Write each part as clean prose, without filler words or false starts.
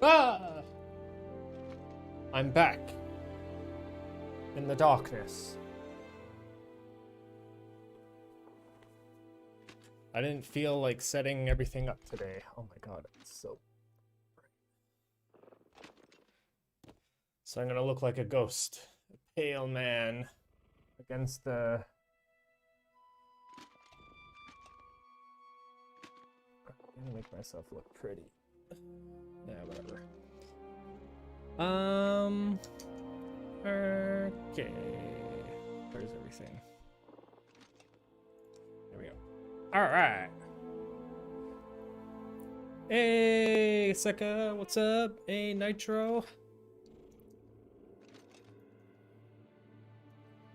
Ah! I'm back in the darkness. I didn't feel like setting everything up today. Oh my god, it's so bright. So I'm gonna look like a ghost, a pale man against the... I'm gonna make myself look pretty. Yeah, whatever. Okay. Where's everything? There we go. Alright. Hey, Seka, what's up? Hey, Nitro.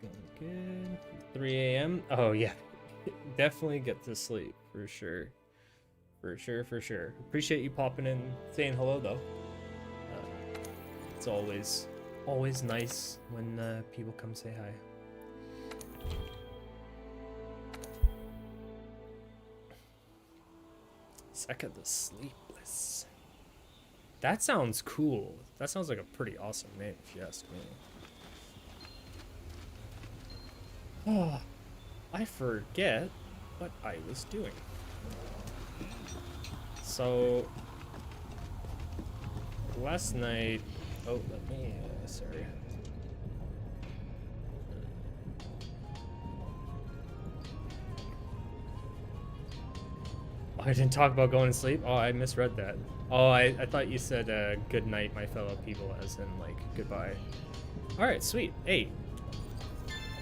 Going good. 3 a.m. Oh, yeah. Definitely get to sleep, for sure. For sure. Appreciate you popping in, saying hello, though. It's always nice when people come say hi. Seka the Sleepless. That sounds cool. That sounds like a pretty awesome name, if you ask me. Oh, I forget what I was doing. So, last night... Oh, let me... sorry. Oh, I didn't talk about going to sleep? Oh, I misread that. Oh, I thought you said good night, my fellow people, as in, like, goodbye. Alright, sweet. Hey.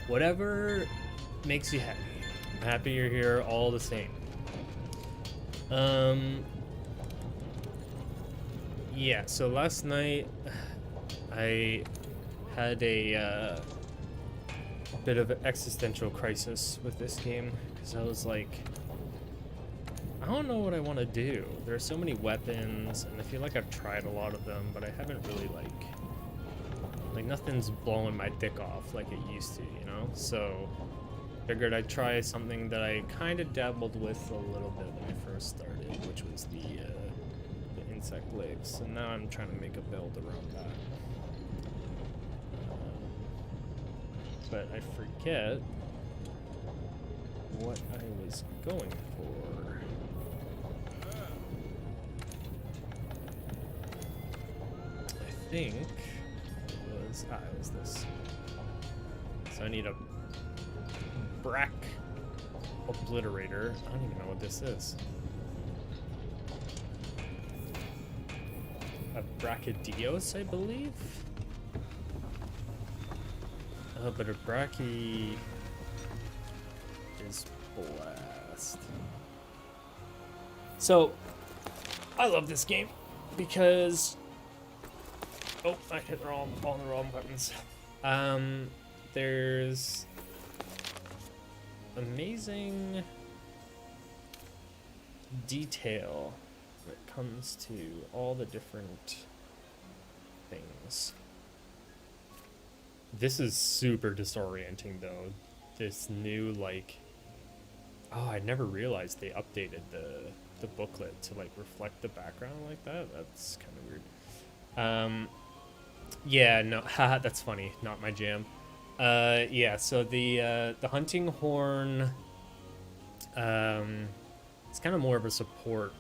Whatever makes you happy. I'm happy you're here all the same. Yeah, so last night I had a bit of an existential crisis with this game because I was like, I don't know what I want to do. There are so many weapons and I feel like I've tried a lot of them, but I haven't really like nothing's blowing my dick off like it used to, you know? So figured I'd try something that I kind of dabbled with a little bit when I first started, which was the insect legs, and now I'm trying to make a build around that. But I forget what I was going for. I think it was this. So I need a Brack Obliterator. I don't even know what this is. A Brachydios, I believe? But a Brachy is Blast. So, I love this game because... Oh, I hit all the wrong buttons. There's amazing detail when it comes to all the different things. This is super disorienting though. This new like, oh, I never realized they updated the booklet to like reflect the background like that. That's kind of weird. Yeah, no, haha, that's funny. Not my jam. Yeah, so the hunting horn It's kind of more of a support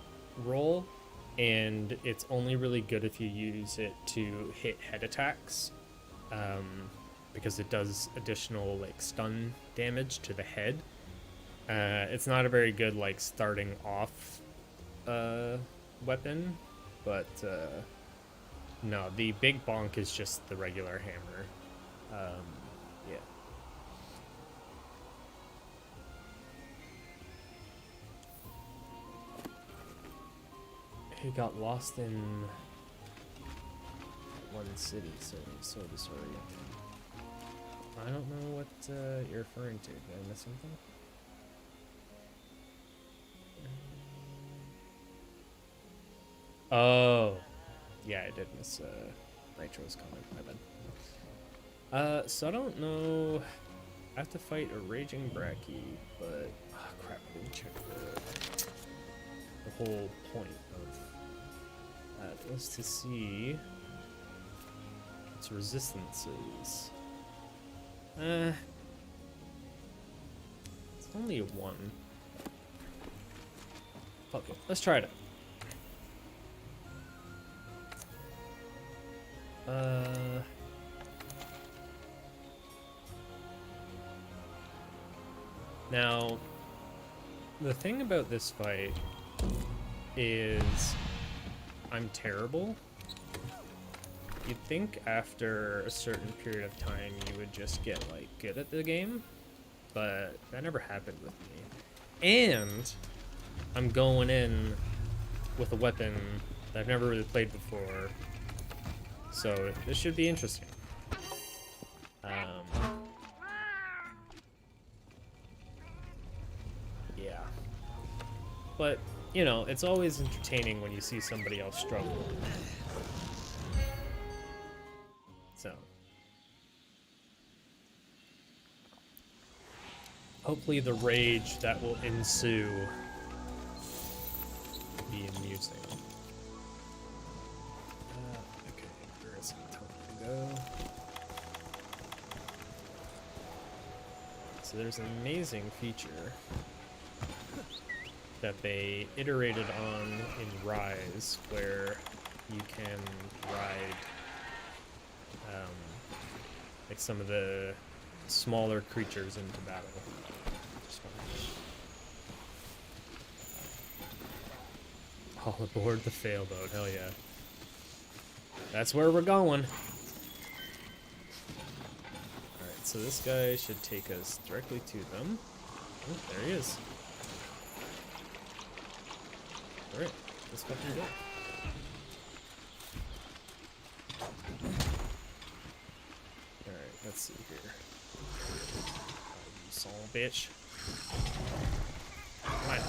role, and it's only really good if you use it to hit head attacks, because it does additional like stun damage to the head. It's not a very good like starting off weapon, but no, the big bonk is just the regular hammer. Yeah. He got lost in one city, so disoriented. I don't know what you're referring to. Did I miss something? Oh, yeah, I did miss Nitro's comment. My bad. So I don't know. I have to fight a Raging Bracky, but crap, I didn't check the whole point of that was to see its resistances. It's only a 1. Fuck it. Let's try it out. Now, the thing about this fight is I'm terrible. You'd think after a certain period of time you would just get like good at the game, but that never happened with me. And I'm going in with a weapon that I've never really played before, so this should be interesting. Yeah. But, you know, it's always entertaining when you see somebody else struggle. So. Hopefully the rage that will ensue will be amusing. Okay, there is some time to go. So there's an amazing feature that they iterated on in Rise, where you can ride like some of the smaller creatures into battle. All aboard the failboat, hell yeah. That's where we're going. Alright, so this guy should take us directly to them. Oh, there he is. Alright, let's fucking go. Alright, let's see here. You son of a bitch. Come on.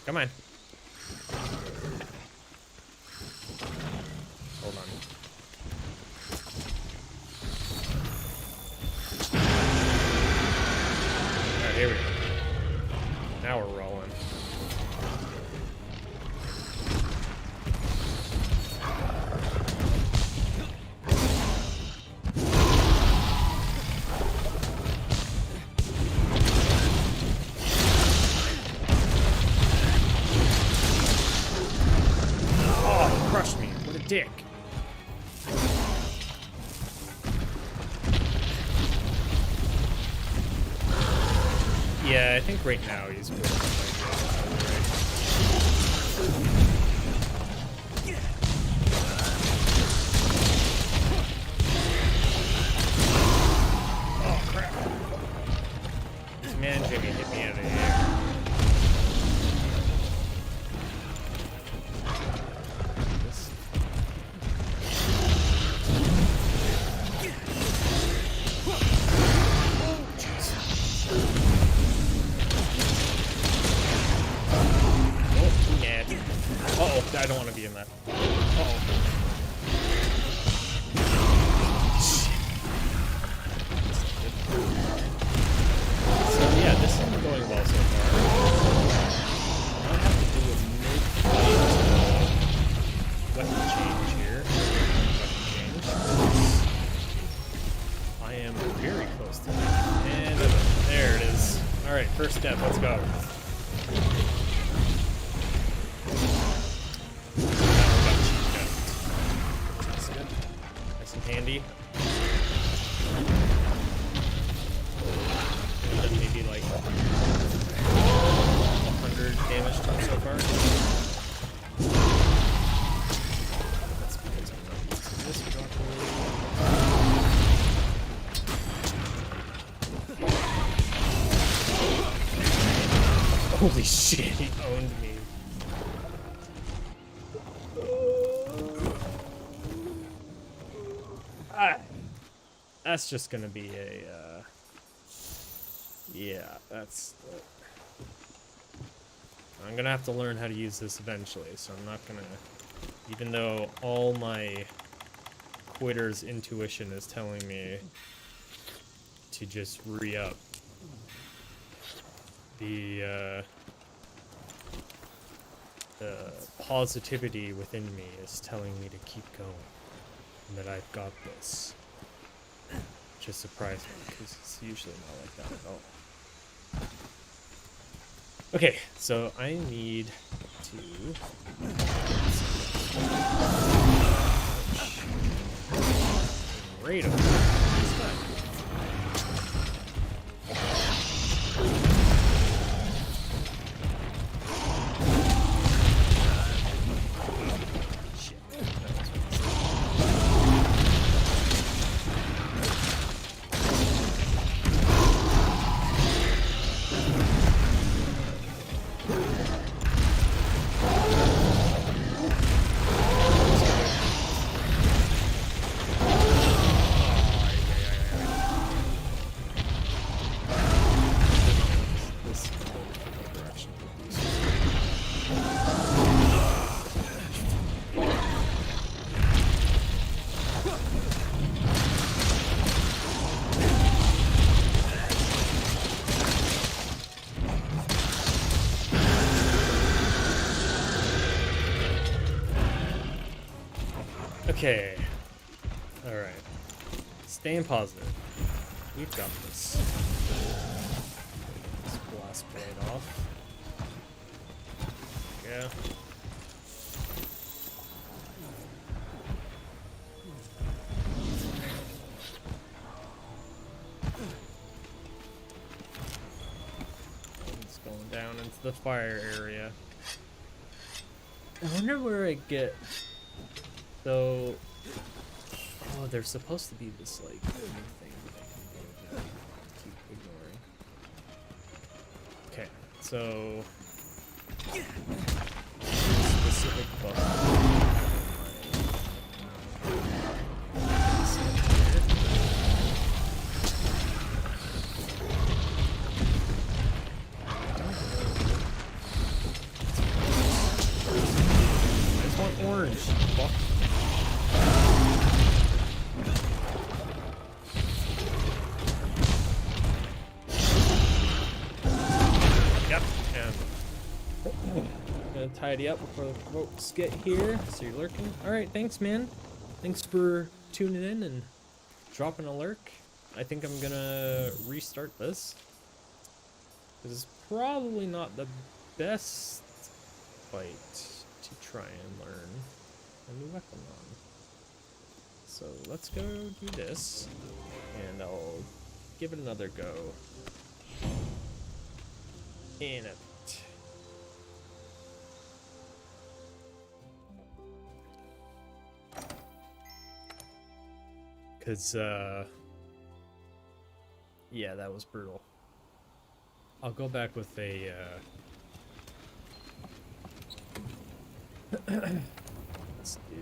Come on. Hold on. Alright, here we go. Now we're rolling. Dick. Yeah, I think right now he's good. Oh crap. Man, Jimmy hit me out of the air. I don't want to be in that. Uh-oh. So yeah, this isn't going well so far. I have to do a mid-fight weapon change here. Weapon change. I am very close to it. And there it is. Alright, first step, let's go. That's good. Nice and handy. And then maybe like 100 damage to him so far. That's because I'm not using this properly. Holy shit, he owned me. That's just gonna be a, yeah, that's, I'm gonna have to learn how to use this eventually, so I'm not gonna, even though all my quitter's intuition is telling me to just re-up, the positivity within me is telling me to keep going, and that I've got this. Just surprised me, because it's usually not like that at all. Okay, so I need to... Right over this time. Shit, that was okay. Alright. Staying positive. We've got this. This blast blade off. Yeah. It's going down into the fire area. I wonder where I get... So... Oh, there's supposed to be this, like, new thing that I can go to. Keep ignoring. Okay, so... Specific buff. I just want orange. Fuck. Gonna tidy up before the folks get here. So you're lurking. Alright, thanks, man. Thanks for tuning in and dropping a lurk. I think I'm gonna restart this. This is probably not the best fight to try and learn a new weapon on. So let's go do this, and I'll give it another go in a bit. Cause, yeah, that was brutal. I'll go back with a, let's do...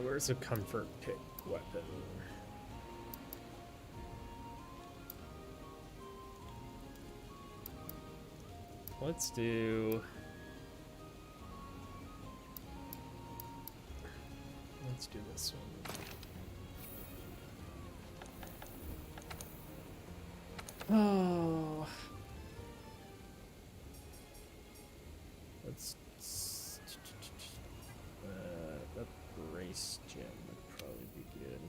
Where's a comfort pick weapon? Let's do this one. Oh. Let's. That brace gem would probably be good.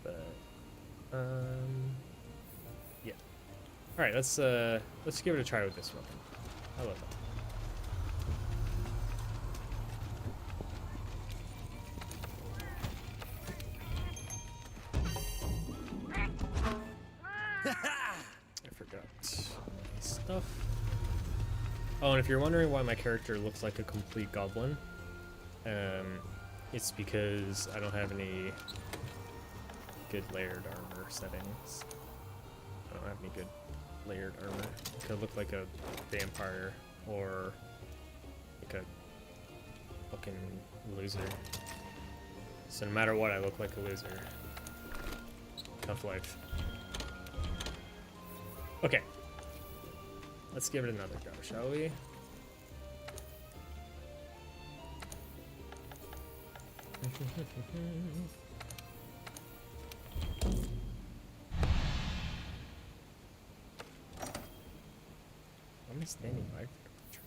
But yeah. All right, let's give it a try with this weapon. I love that. I forgot my stuff. Oh, and if you're wondering why my character looks like a complete goblin, it's because I don't have any good layered armor settings. I don't have any good layered armor. It could look like a vampire or like a fucking loser. So no matter what, I look like a loser. Tough life. Okay. Let's give it another go, shall we? I'm standing by for the picture.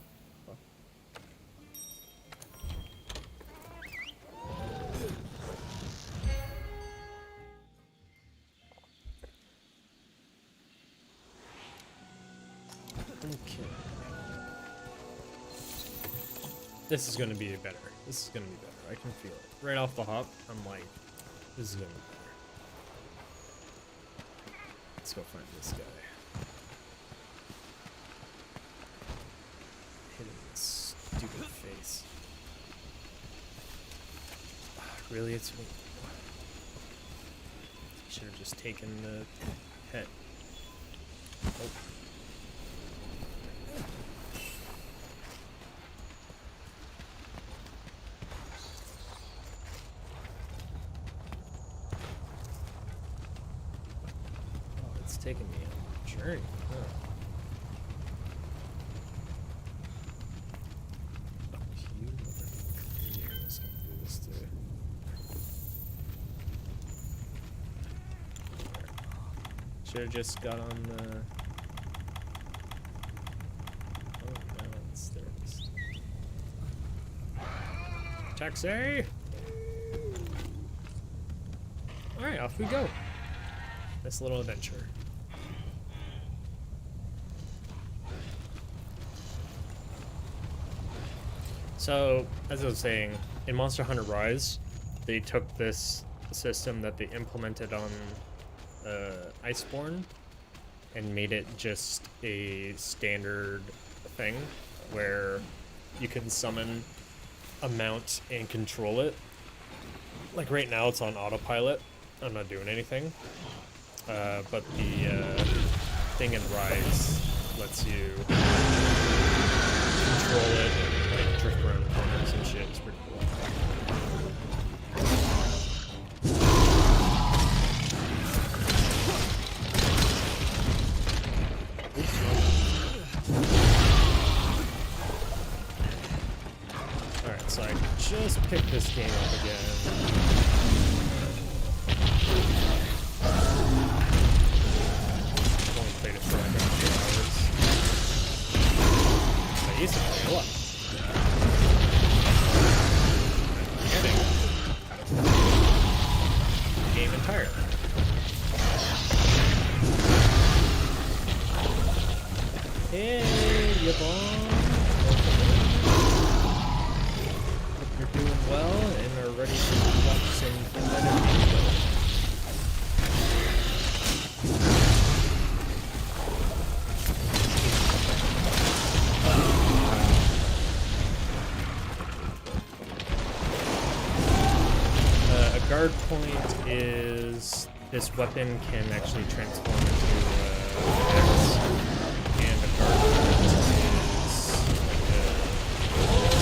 Fuck. Okay. This is gonna be better. This is gonna be better. I can feel it. Right off the hop, I'm like, this is gonna be better. Let's go find this guy. Hit him in the stupid face. Really? It's me. Should have just taken the head. Oh. Taking me on a journey. Huh. You motherfucker. Let's do this too. Should have just got on the. Oh no, it's there. Taxi! Alright, off we go. This little adventure. So, as I was saying, in Monster Hunter Rise, they took this system that they implemented on Iceborne and made it just a standard thing where you can summon a mount and control it. Like right now it's on autopilot. I'm not doing anything. But the thing in Rise lets you control it and like drift around corners and shit. It's pretty cool. Alright, so I just picked this game up again. Played it for like a few hours. I used to play a lot. I'm forgetting the game entirely. Hey, Yvonne. Hope you're doing well and are ready to watch some competitive. Guard point is this weapon can actually transform into an axe, and a guard point is like a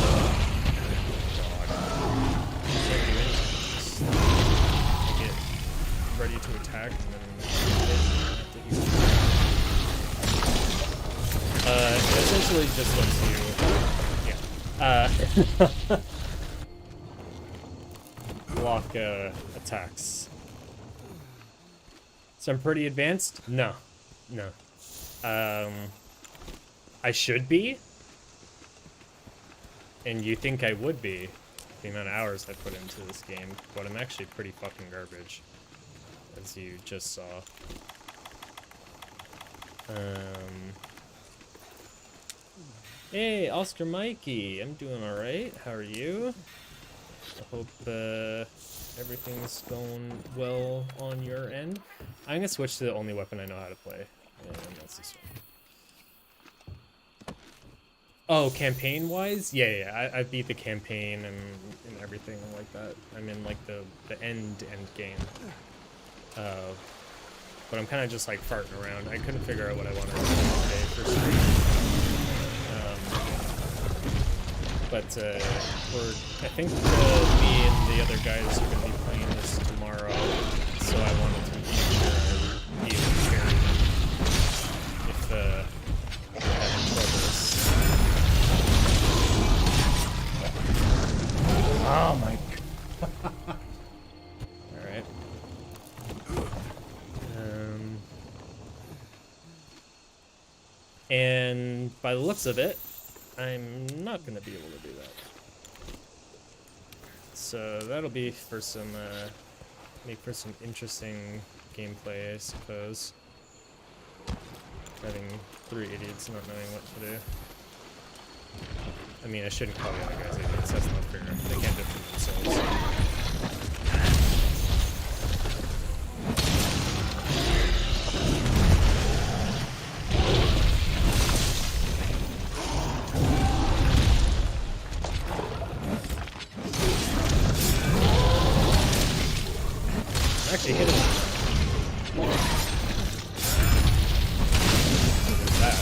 dog. Can't do anything. Just get ready to attack and then hit after you. It essentially just lets you, Block attacks. So I'm pretty advanced? No. No. I should be? And you think I would be, the amount of hours I put into this game, but I'm actually pretty fucking garbage, as you just saw. Hey, Oscar Mikey, I'm doing alright. How are you? I hope everything's going well on your end. I'm gonna switch to the only weapon I know how to play, and that's this one. Oh, campaign-wise? Yeah, I beat the campaign and everything like that. I'm in, like, the end game. But I'm kind of just, like, farting around. I couldn't figure out what I wanted to do today for stream. I think me and the other guys are going to be playing this tomorrow, so I wanted to make sure I would be able to carry them if we're having troubles. Oh my god. Alright. And by the looks of it, I'm not going to be able to do that. So that'll be for some, make for some interesting gameplay, I suppose. Having 3 idiots not knowing what to do. I mean, I shouldn't call the other guys idiots, that's not fair. They can't defend themselves. Actually hit him. That.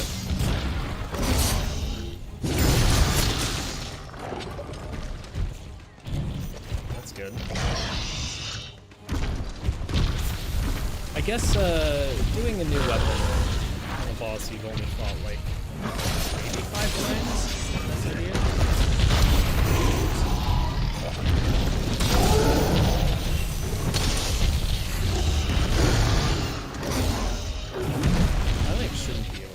That's good. I guess doing a new weapon on a boss you've only fought like maybe 5 times. That's the idea. Shouldn't be able to.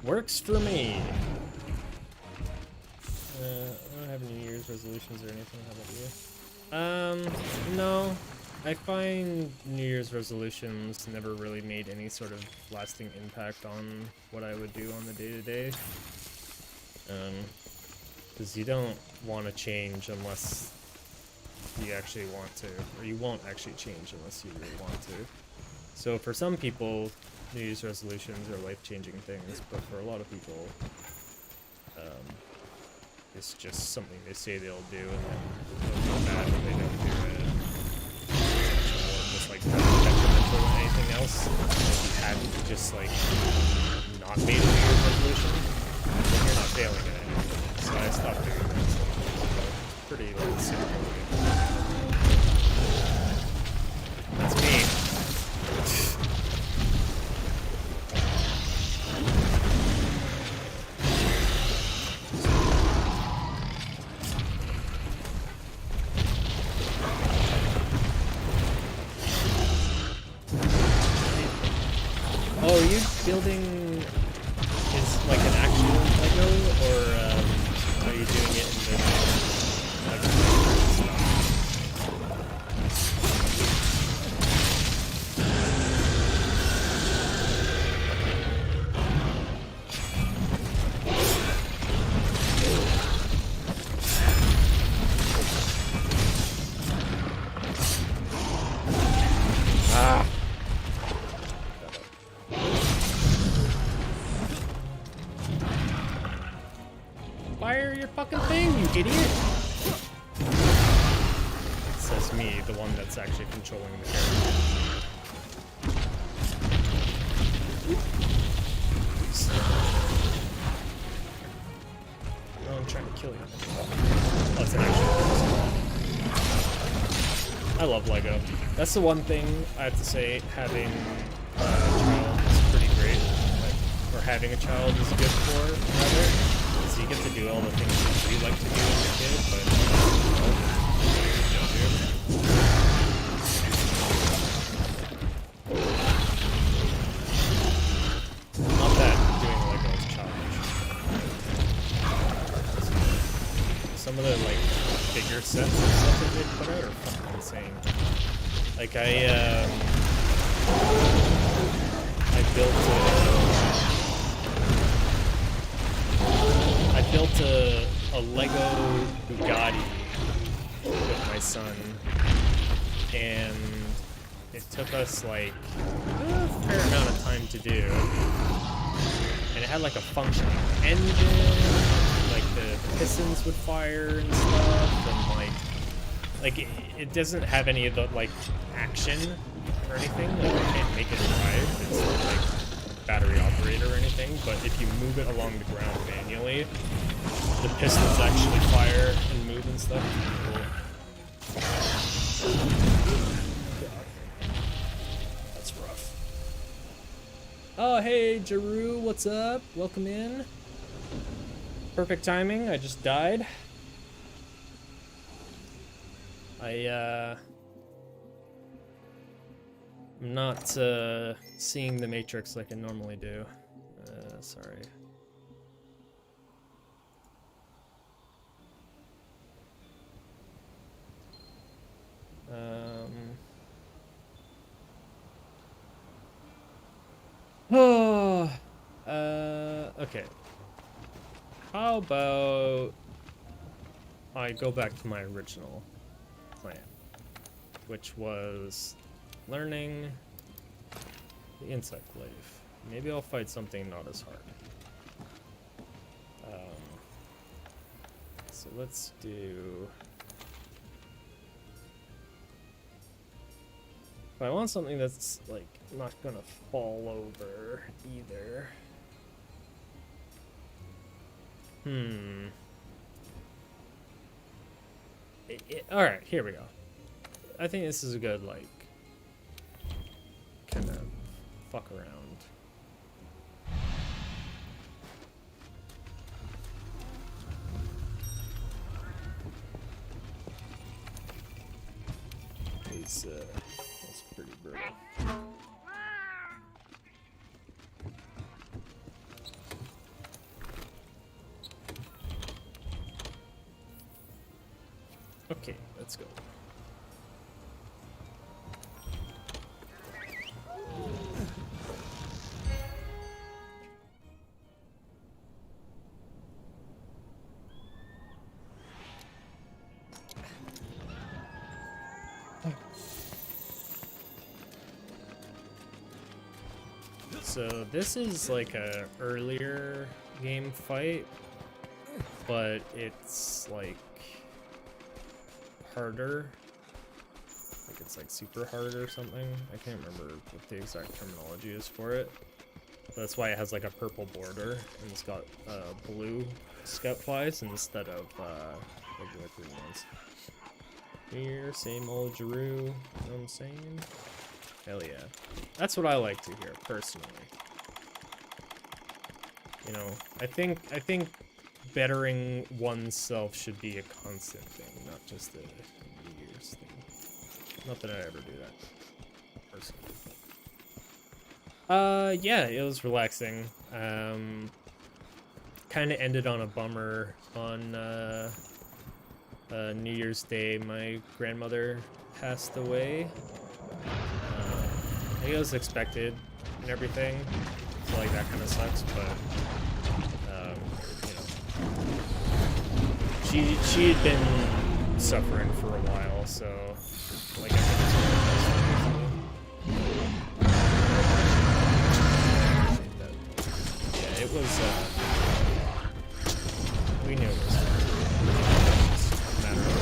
Works for me. I don't have any New Year's resolutions or anything. How about you? No. I find New Year's resolutions never really made any sort of lasting impact on what I would do on the day-to-day. Because you don't want to change unless you actually want to, or you won't actually change unless you really want to. So for some people, New Year's resolutions are life-changing things, but for a lot of people, it's just something they say they'll do, and then they'll feel bad when they don't do it. Just like detrimental than anything else. If you hadn't just like not made a New Year's resolution, then you're not failing at anything. So I stopped doing that. It's pretty like simple. That's me. Oh, are you building is like an actual Lego, or are you doing it in the Lego stuff? Ah. Fire your fucking thing, you idiot! It says me, the one that's actually controlling the character. Oh, I'm trying to kill you. Oh, it's an actual person. I love Lego. That's the one thing I have to say, having a child is pretty great. Like, or having a child is good for, rather. So you get to do all the things that you like to do as a kid, but don't do. Not that doing Lego is childish. Some of the like bigger sets and stuff that they put out are fucking insane. Like I built a Lego Bugatti with my son, and it took us like a fair amount of time to do. And it had like a functioning engine, like the pistons would fire and stuff, and like it doesn't have any of the like action or anything. Like you can't make it drive. It's not like battery operated or anything. But if you move it along the ground manually, the pistons actually fire and move and stuff. Cool. That's rough. Oh hey Jeru, what's up? Welcome in. Perfect timing. I just died. I'm not seeing the Matrix like I normally do. Sorry. Oh. Okay. How about I go back to my original plan, which was learning the insect life. Maybe I'll fight something not as hard. So let's do... But I want something that's like not gonna fall over either. Alright, here we go. I think this is a good, like, kind of fuck around. That's pretty brutal. Okay, let's go. So this is like a earlier game fight, but it's like harder. Like it's like super hard or something. I can't remember what the exact terminology is for it. But that's why it has like a purple border and it's got blue scout flies instead of regular green ones. Here, same old Jeru, you know what I'm saying? Hell yeah. That's what I like to hear, personally. You know, I think bettering oneself should be a constant thing, not just a New Year's thing. Not that I ever do that, personally. Yeah, it was relaxing. Kind of ended on a bummer on New Year's Day. My grandmother passed away. I think it was expected and everything, so like that kind of sucks, but you know, she had been suffering for a while, so like I think it's yeah, it was we knew it was just a matter of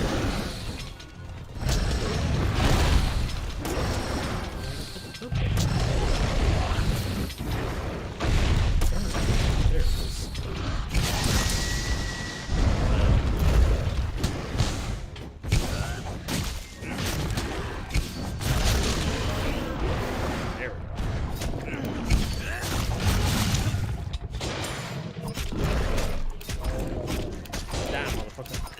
motherfucker.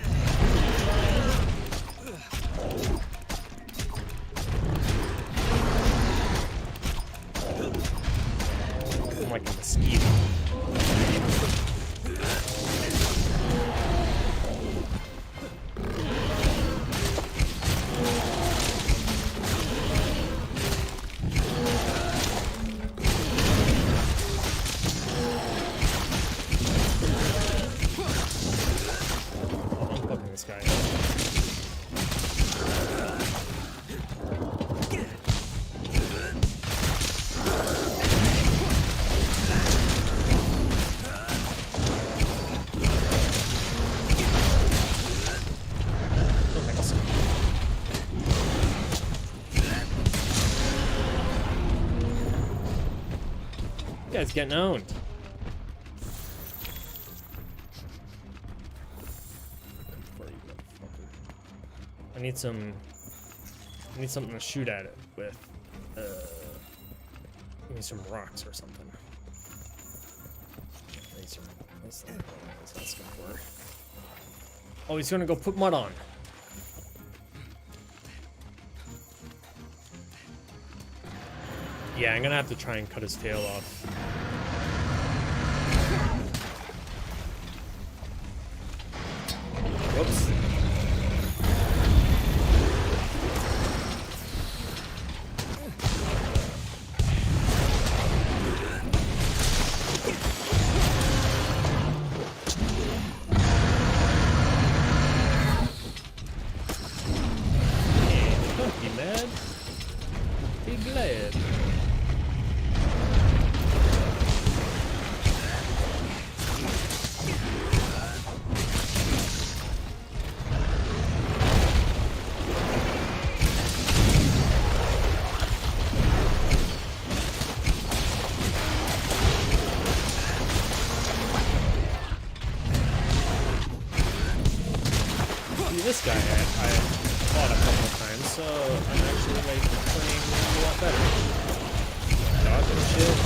I'm like a mosquito. I'm fucking this guy up. You guys getting owned. I need something to shoot at it with. Give me some rocks or something. I need some. What's that for? Oh, he's gonna go put mud on. Yeah, I'm gonna have to try and cut his tail off. Whoops. Don't be mad. Be glad. This guy I fought a couple of times, so I'm actually like playing a lot better. Dodge and shit.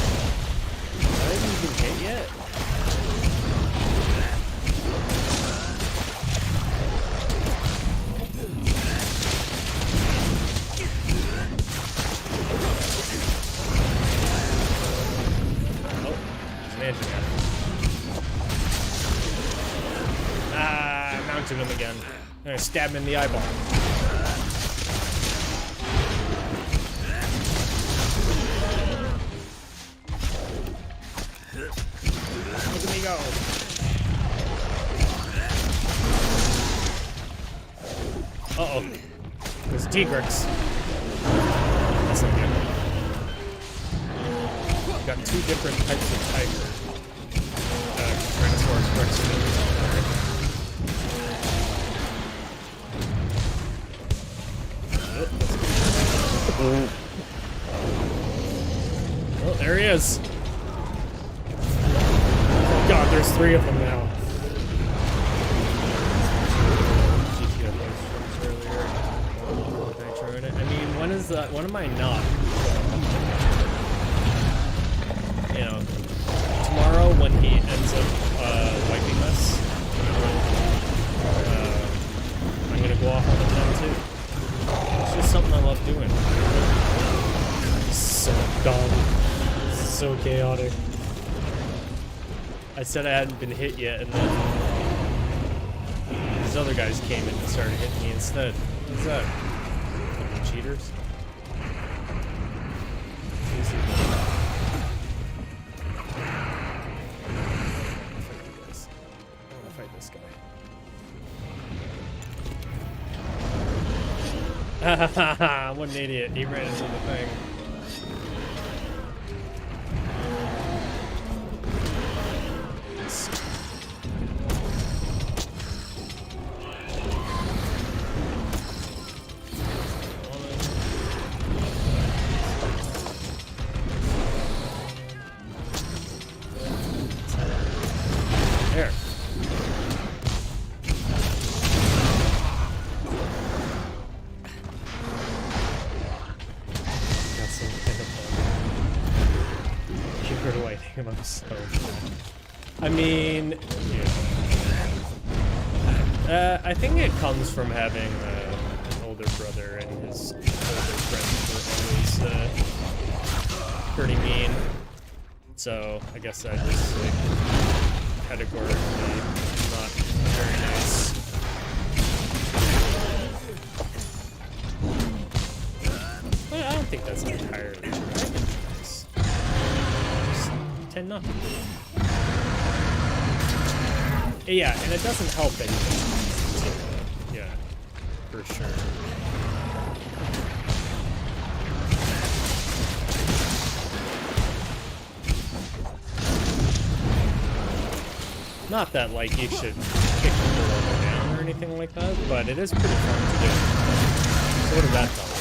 I haven't even hit yet. Oh, there's an engine guy. Ah, I mounted him again. I'm gonna stab him in the eyeball. Look at me go. Uh-oh. There's Tigrex. That's not good. We've got two different types of tiger. Tyrannosaurus Rex. Oh, there he is. Oh god, there's three of them now. I mean, when am I not? You know, tomorrow when he ends up wiping us, I'm gonna go off on him then too. It's just something I love doing. It's so dumb. It's so chaotic. I said I hadn't been hit yet, and then these other guys came in and started hitting me instead. What's that? Fucking cheaters. I want to fight this guy. What an idiot. He ran into the thing. There. Where do I think I'm so bad? I mean, yeah. I think it comes from having an older brother, and his older friends were always pretty mean. So I guess I just like categorically not very nice. But I don't think that's entirely true. I think it's just tend not to be. Yeah, and it doesn't help that he yeah, for sure. Not that, like, you should kick people over down or anything like that, but it is pretty fun to do. So what did that tell me?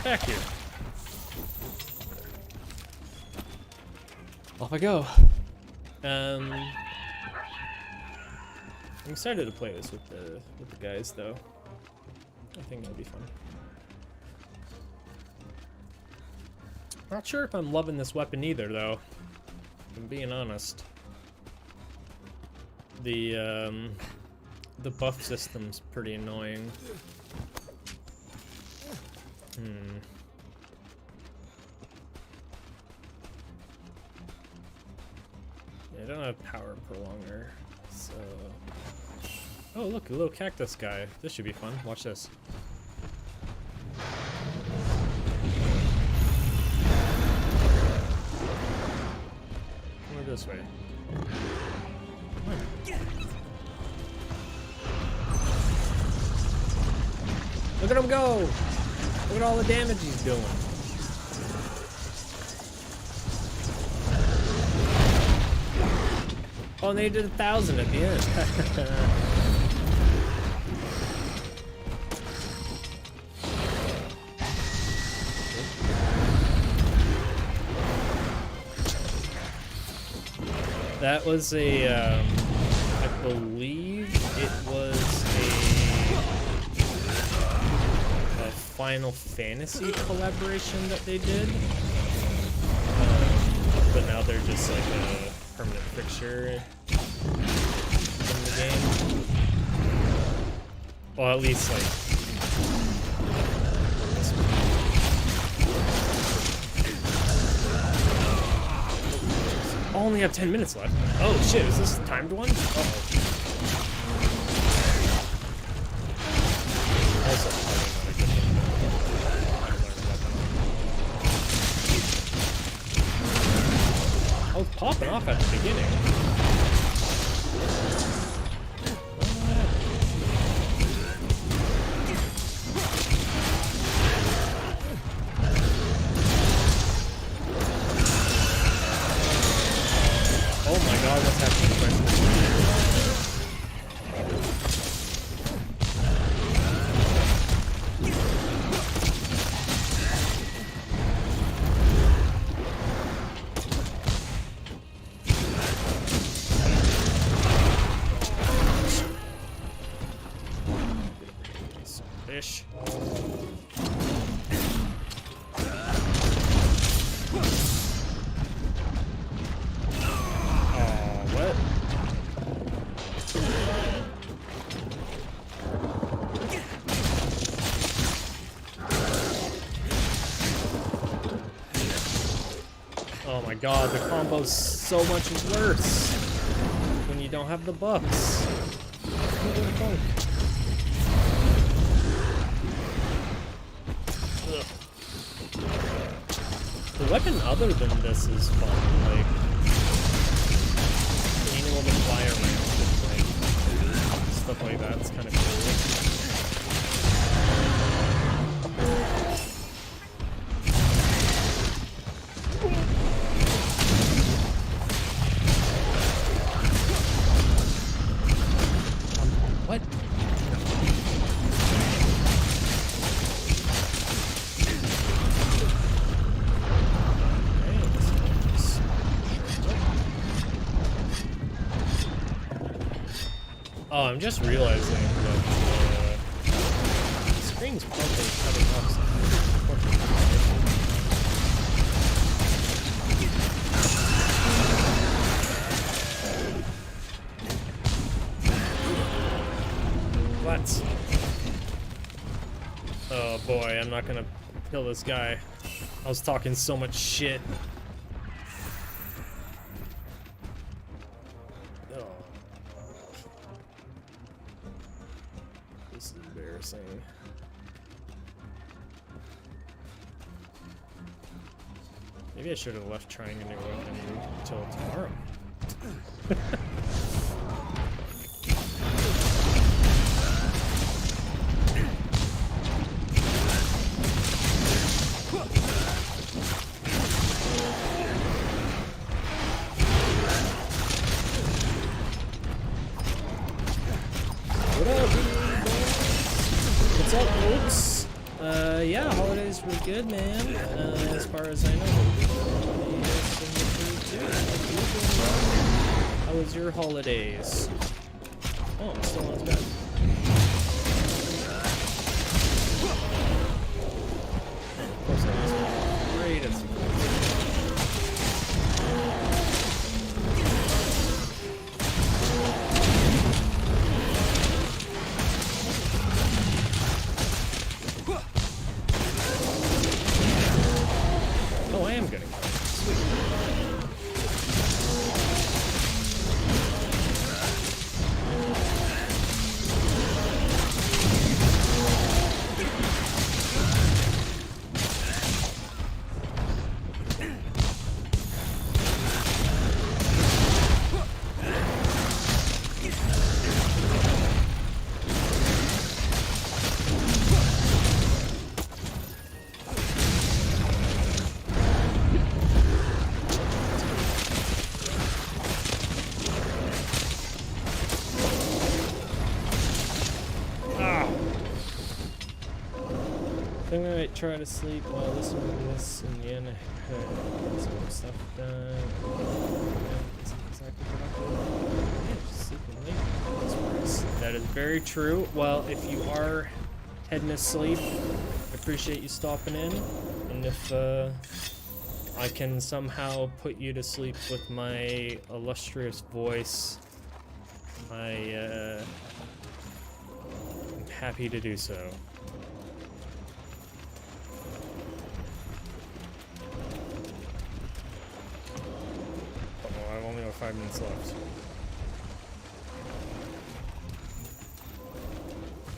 Back here. Off I go. I'm excited to play this with the guys, though. I think it'll be fun. Not sure if I'm loving this weapon either, though. If I'm being honest. The buff system's pretty annoying. Yeah, I don't have power prolonger, so... Oh, look, a little cactus guy. This should be fun. Watch this. Come this way. Look at him go! Look at all the damage he's doing. Oh, and they did 1,000 at the end. That was a, I believe it was a Final Fantasy collaboration that they did. But now they're just like a permanent fixture in the game. Well, at least like this one. I only have 10 minutes left. Oh shit, is this a timed one? Uh-oh. Also, I was popping off at the beginning. Oh my god, what's happening? Fish. What? Oh my god, the combo's so much worse when you don't have the buffs. The weapon other than this is fun, like being able to fly around and like stuff like that's kind of cool. What? Oh, I'm just realizing that the screen's probably cutting off something important. What? Oh boy, I'm not gonna kill this guy. I was talking so much shit. Oh. This is embarrassing. Maybe I should have left trying a new weapon until tomorrow. What up, what's up, folks? Yeah, holidays were good, man. As far as I know. How was your holidays? Oh, I'm still on bed. Of course, I was great at security. Oh, I am getting it. I think I might try to sleep while listening to this, and yeah, get some stuff done. It's exactly productive. Yeah, just sleeping late. That's worse. That is very true. Well, if you are heading to sleep, I appreciate you stopping in, and if I can somehow put you to sleep with my illustrious voice, I'm happy to do so. I've only got 5 minutes left.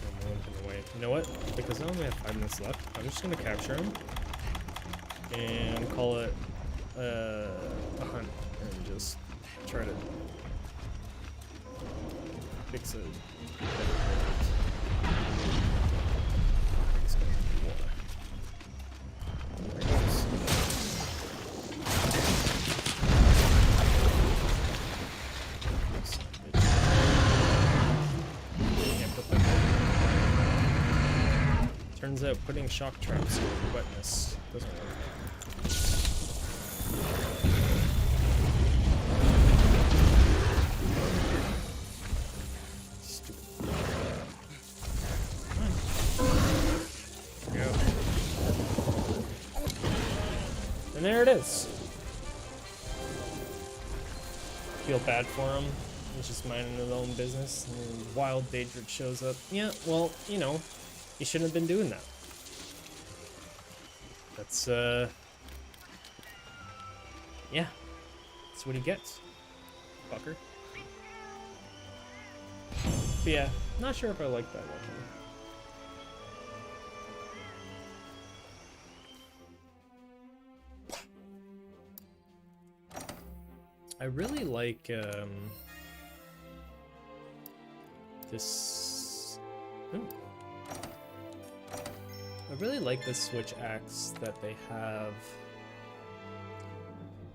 I'm limping away. You know what? Because I only have 5 minutes left, I'm just gonna capture him and call it a hunt and just try to fix it. Turns out putting shock traps with wetness doesn't work. Stupid. There we go. And there it is. Feel bad for him. He's just minding his own business, and then Wild Daedric shows up. Yeah, well, you know, he shouldn't have been doing that. That's, yeah. That's what he gets. Fucker. But yeah, not sure if I like that weapon. I really like, this... Ooh. I really like the switch axe that they have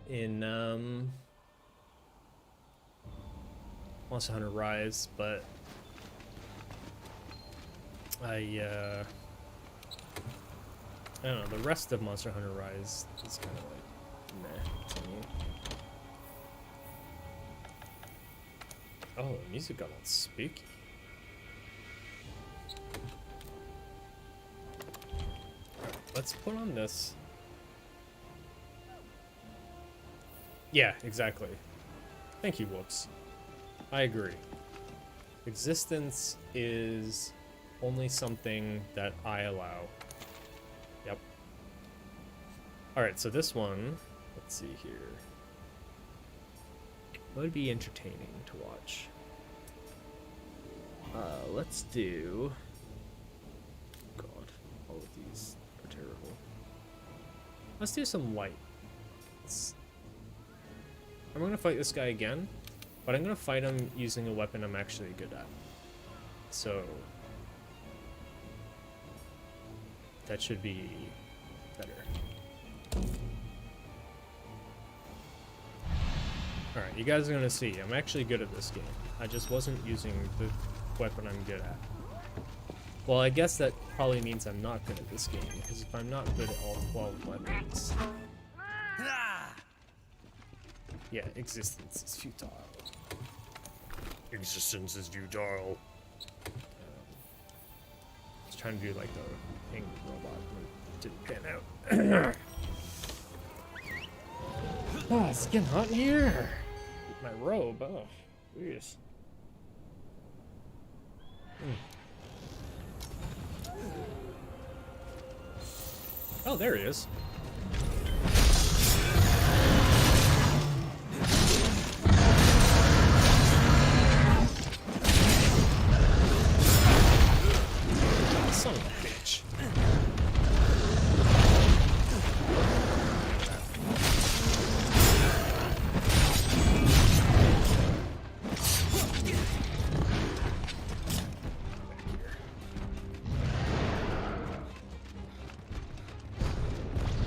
in Monster Hunter Rise, but I don't know, the rest of Monster Hunter Rise is kind of like meh to me. Oh, the music got all spooky. Alright, let's put on this. Yeah, exactly. Thank you, Whoops. I agree. Existence is only something that I allow. Yep. Alright, so this one, let's see here. What would be entertaining to watch? Let's do... God, all of these are terrible. Let's do some light. I'm gonna fight this guy again, but I'm gonna fight him using a weapon I'm actually good at. So... that should be better. Alright, you guys are gonna see. I'm actually good at this game. I just wasn't using the weapon I'm good at. Well, I guess that probably means I'm not good at this game, because if I'm not good at all 12 weapons... Yeah, existence is futile. Existence is futile. I was trying to do like the angry robot, but it didn't pan out. Oh, it's getting hot in here. My robe, oh, jeez. Oh, there he is. Son of a bitch.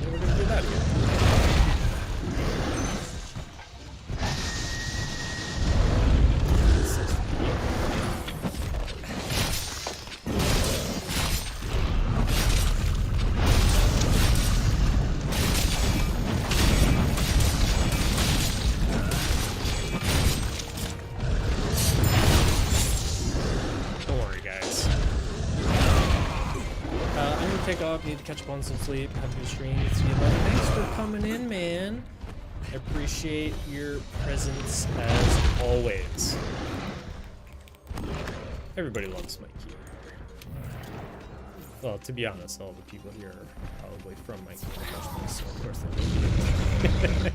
Yeah, we're gonna do that again. Don't worry, guys. I'm gonna take off. Need to catch up on some sleep. Have a good stream. See you later. Thanks for coming in, man. I appreciate your presence as always. Everybody loves Mikey. Well, to be honest, all the people here are probably from Mikey, so of course they do.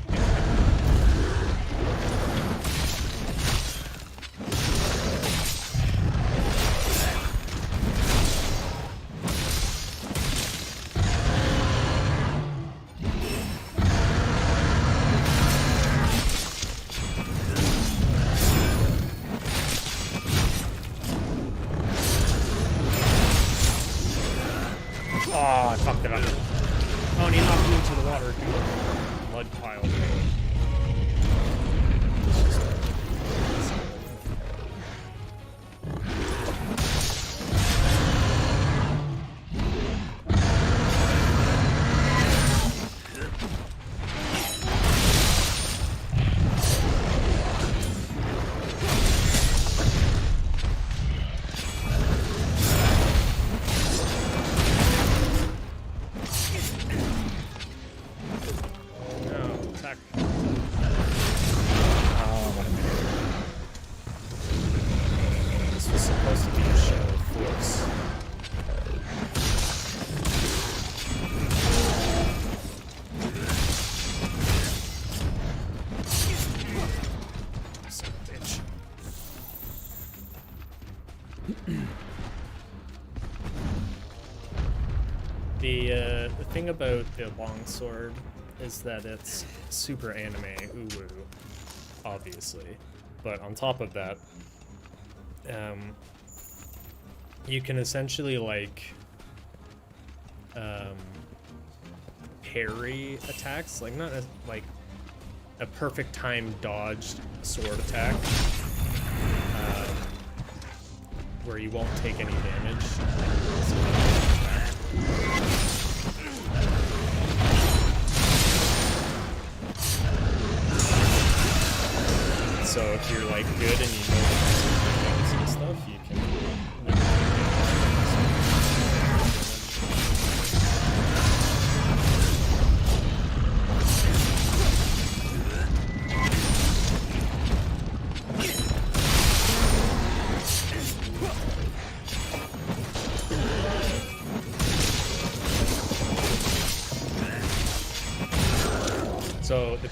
Oh, I fucked it up. Oh, and he knocked me into the water. Mud pile. No, attack. Oh, what a minute. This was supposed to be a show of force. Son of a bitch. The thing about the longsword is that it's super anime uwu, obviously, but on top of that, you can essentially like parry attacks, like not like a perfect time dodged sword attack, where you won't take any damage. So if you're like good and you know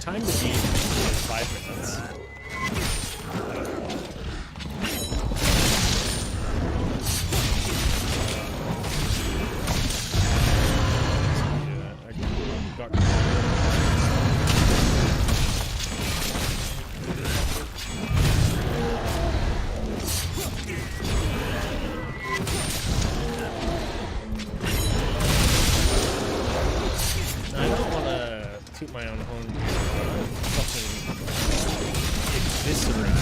time to beat is 5 minutes. I don't want to toot my own horn. Fucking eviscerate.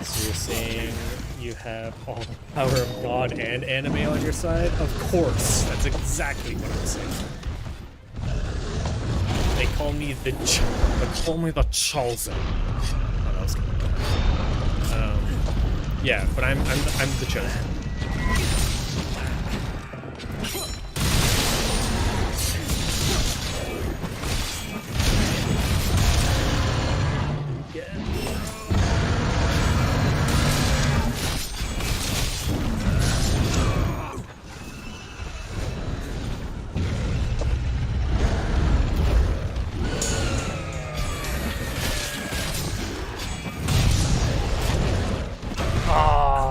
So you're saying you have all the power of God and anime on your side? Of course, that's exactly what I'm saying. They call me the chosen. Oh, that was good. Yeah, but I'm the chosen.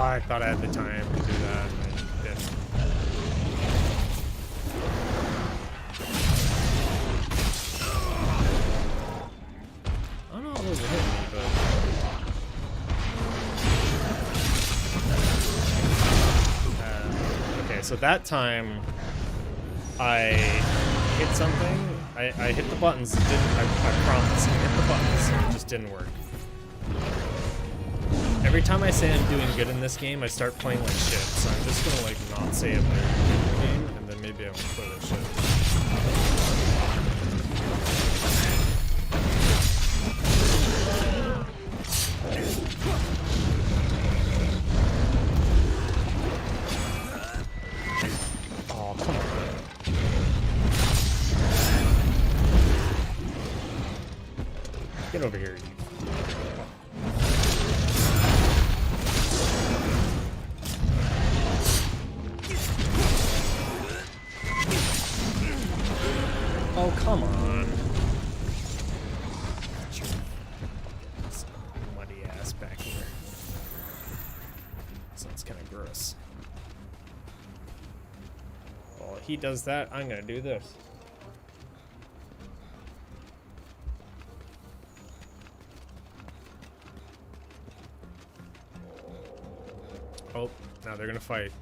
I thought I had the time to do that, and I didn't. I don't know if those are hitting me, but... okay, so that time I hit something. I hit the buttons. It didn't. I promise. I hit the buttons, and it just didn't work. Every time I say I'm doing good in this game, I start playing like shit. So I'm just gonna like not say I'm doing good in the game, and then maybe I won't play that shit. Oh, come on. Get over here, you. Oh, come on. This muddy ass back here. Sounds kind of gross. While he does that, I'm gonna do this. Oh, now they're gonna fight.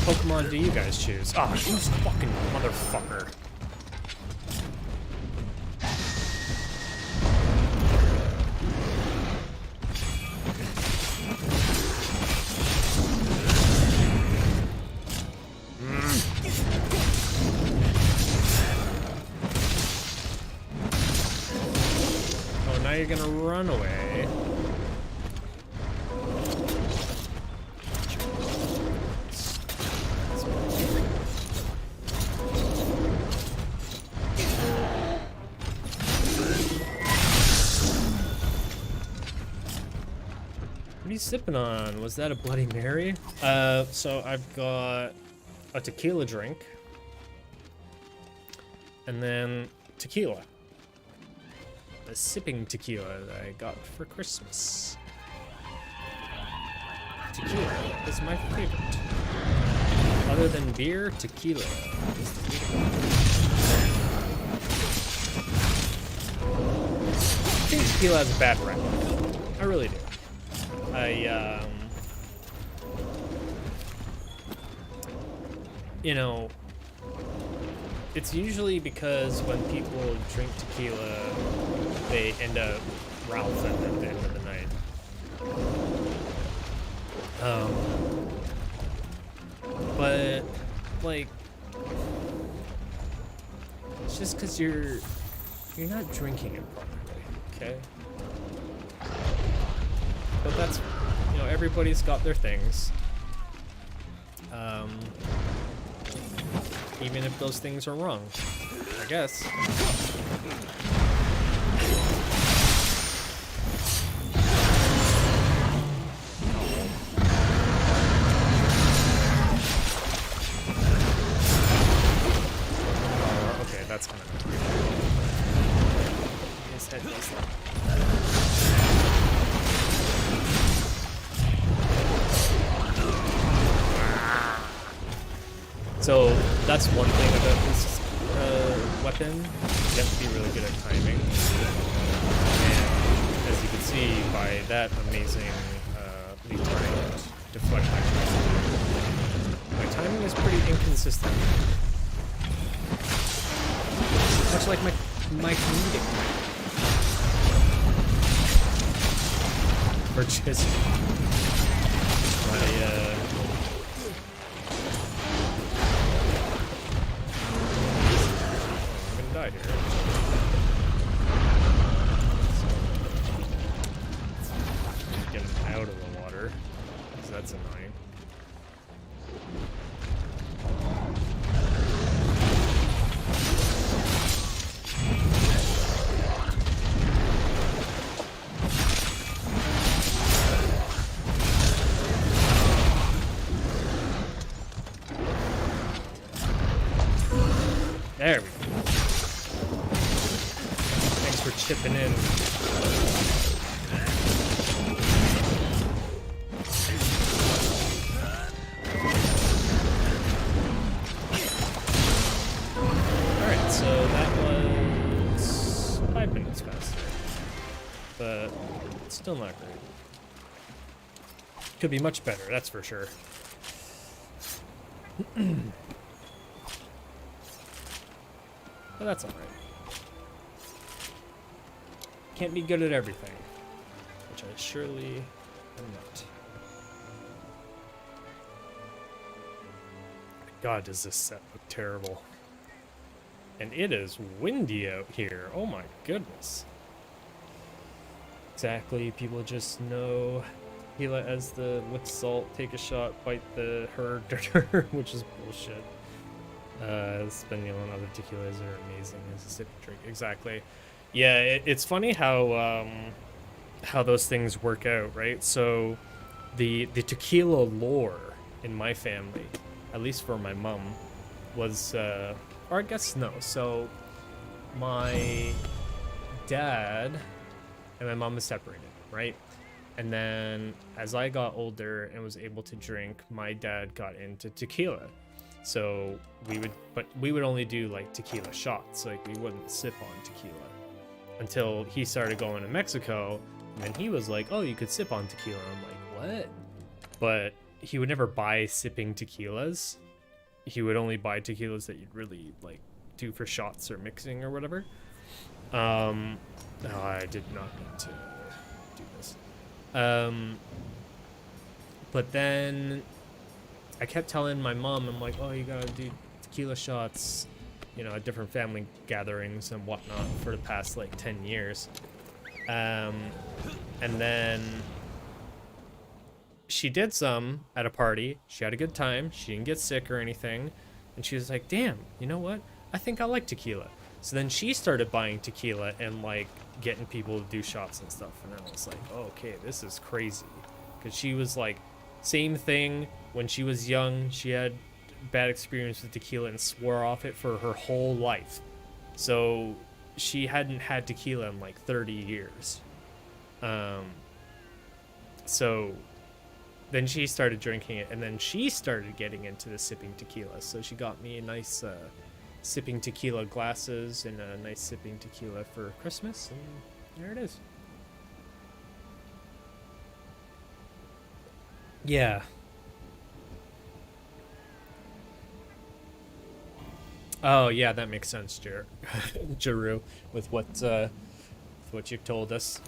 Pokemon do you guys choose? Ah, you fucking motherfucker. Oh, now you're gonna run away. What are you sipping on? Was that a Bloody Mary? So I've got a tequila drink. And then tequila. A sipping tequila that I got for Christmas. Tequila is my favorite. Other than beer, tequila is the favorite. I think tequila has a bad rep. I really do. You know, it's usually because when people drink tequila, they end up Ralph at the end of the night. But, like, it's just because you're not drinking it properly, okay? But that's, you know, everybody's got their things. Even if those things are wrong, I guess. Okay, that's kind of his head does that. So that's one thing about this weapon. You have to be really good at timing. And as you can see by that amazing timed deflection, my timing is pretty inconsistent. Much like my comedic timing. Or just my die here. Get him out of the water, because that's annoying. There we go. Thanks for chipping in. Alright, so that was 5 minutes faster. But it's still not great. Could be much better, that's for sure. But that's alright. Can't be good at everything, which I surely am not. God, does this set look terrible. And it is windy out here. Oh my goodness. Exactly, people just know Gila as the with salt, take a shot, bite the herd, which is bullshit. Spending on other tequilas are amazing as a sipping drink. Exactly. Yeah, it's funny how those things work out, right? So the tequila lore in my family, at least for my mom, was or I guess no. So my dad and my mom is separated, right? And then as I got older and was able to drink, my dad got into tequila. So we would only do like tequila shots, like we wouldn't sip on tequila until he started going to Mexico, and then he was like, oh, you could sip on tequila. I'm like, what? But he would never buy sipping tequilas. He would only buy tequilas that you'd really like do for shots or mixing or whatever. No, I did not mean to do this. But then I kept telling my mom, I'm like, oh, you gotta do tequila shots, you know, at different family gatherings and whatnot for the past like 10 years. And then she did some at a party. She had a good time. She didn't get sick or anything. And she was like, damn, you know what? I think I like tequila. So then she started buying tequila and like getting people to do shots and stuff. And I was like, oh, okay, this is crazy. Because she was like, same thing when she was young. She had bad experience with tequila and swore off it for her whole life. So she hadn't had tequila in like 30 years. So then she started drinking it, and then she started getting into the sipping tequila. So she got me a nice sipping tequila glasses and a nice sipping tequila for Christmas, and there it is. Yeah. Oh yeah, that makes sense, Jaru, with what you've told us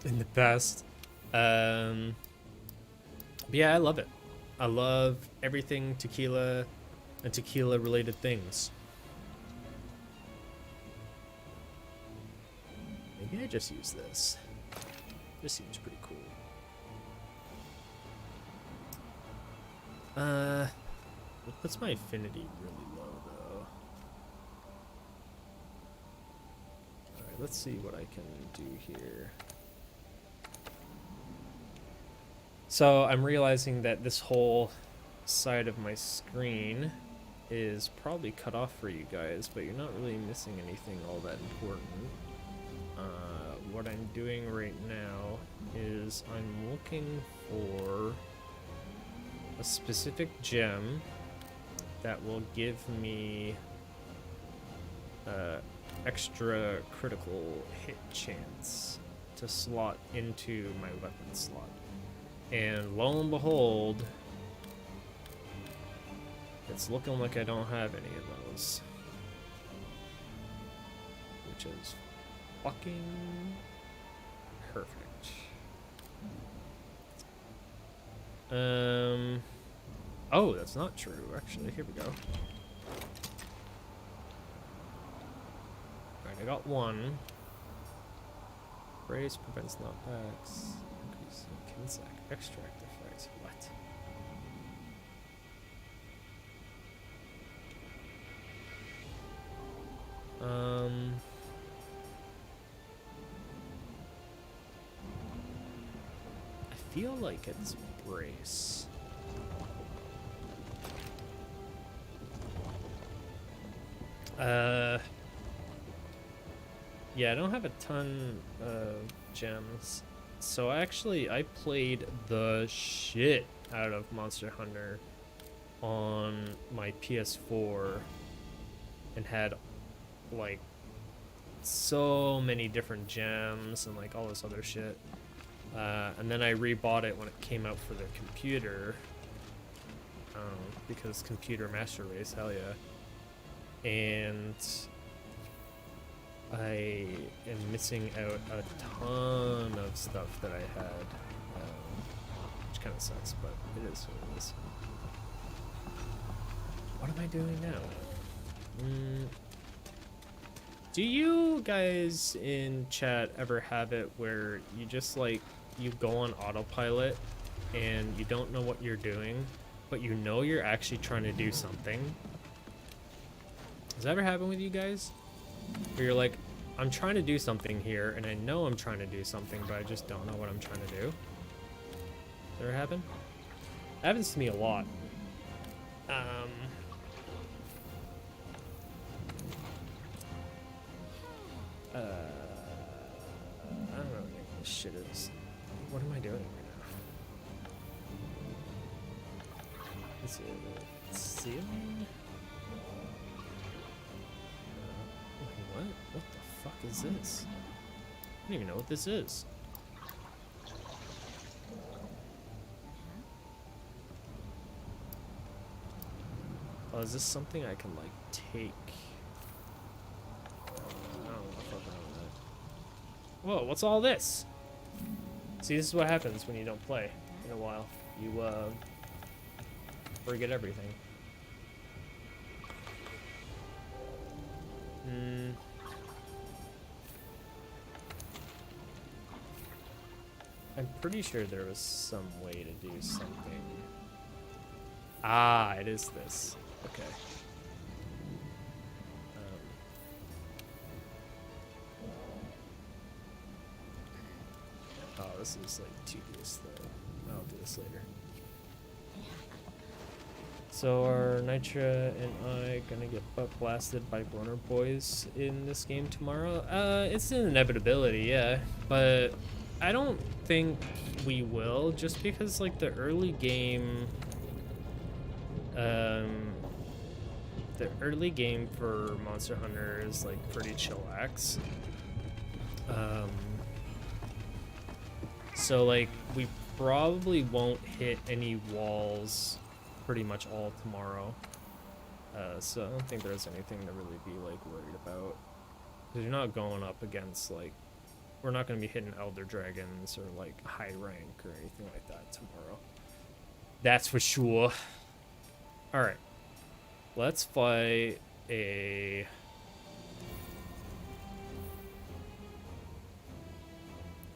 in the past. But yeah, I love it. I love everything tequila and tequila related things. Maybe I just use this. This seems pretty cool. What's my affinity really low, though? Alright, let's see what I can do here. So I'm realizing that this whole side of my screen is probably cut off for you guys, but you're not really missing anything all that important. What I'm doing right now is I'm looking for a specific gem that will give me extra critical hit chance to slot into my weapon slot. And lo and behold, it's looking like I don't have any of those. Which is fucking perfect. Oh, that's not true, actually. Here we go. Alright, I got one. Brace prevents knockbacks. Increasing Kinsack extract effects. What? I feel like it's brace. Yeah, I don't have a ton of gems. So actually, I played the shit out of Monster Hunter on my PS4 and had like so many different gems and like all this other shit. And then I rebought it when it came out for the computer, because computer master race, hell yeah. And I am missing out a ton of stuff that I had, which kind of sucks, but it is what it is. What am I doing now? Do you guys in chat ever have it where you just like, you go on autopilot and you don't know what you're doing, but you know you're actually trying to do something? Does that ever happen with you guys? Where you're like, I'm trying to do something here, and I know I'm trying to do something, but I just don't know what I'm trying to do? Does that ever happen? It happens to me a lot. I don't know what this shit is. What am I doing right now? Is it ceiling? What? What the fuck is this? I don't even know what this is. Oh, is this something I can like take? I don't know what the fuck around with that. Whoa, what's all this? See, this is what happens when you don't play in a while. You forget everything. I'm pretty sure there was some way to do something. Ah, it is this. Okay. Oh, this is like tedious though. I'll do this later. So are Nitra and I gonna get butt blasted by Boner Boys in this game tomorrow? It's an inevitability, yeah. But I don't think we will, just because like the early game for Monster Hunter is like pretty chillax. So like we probably won't hit any walls pretty much all tomorrow. So I don't think there's anything to really be like worried about. Because you're not going up against like, we're not going to be hitting Elder Dragons or like high rank or anything like that tomorrow. That's for sure. Alright. Let's fight a...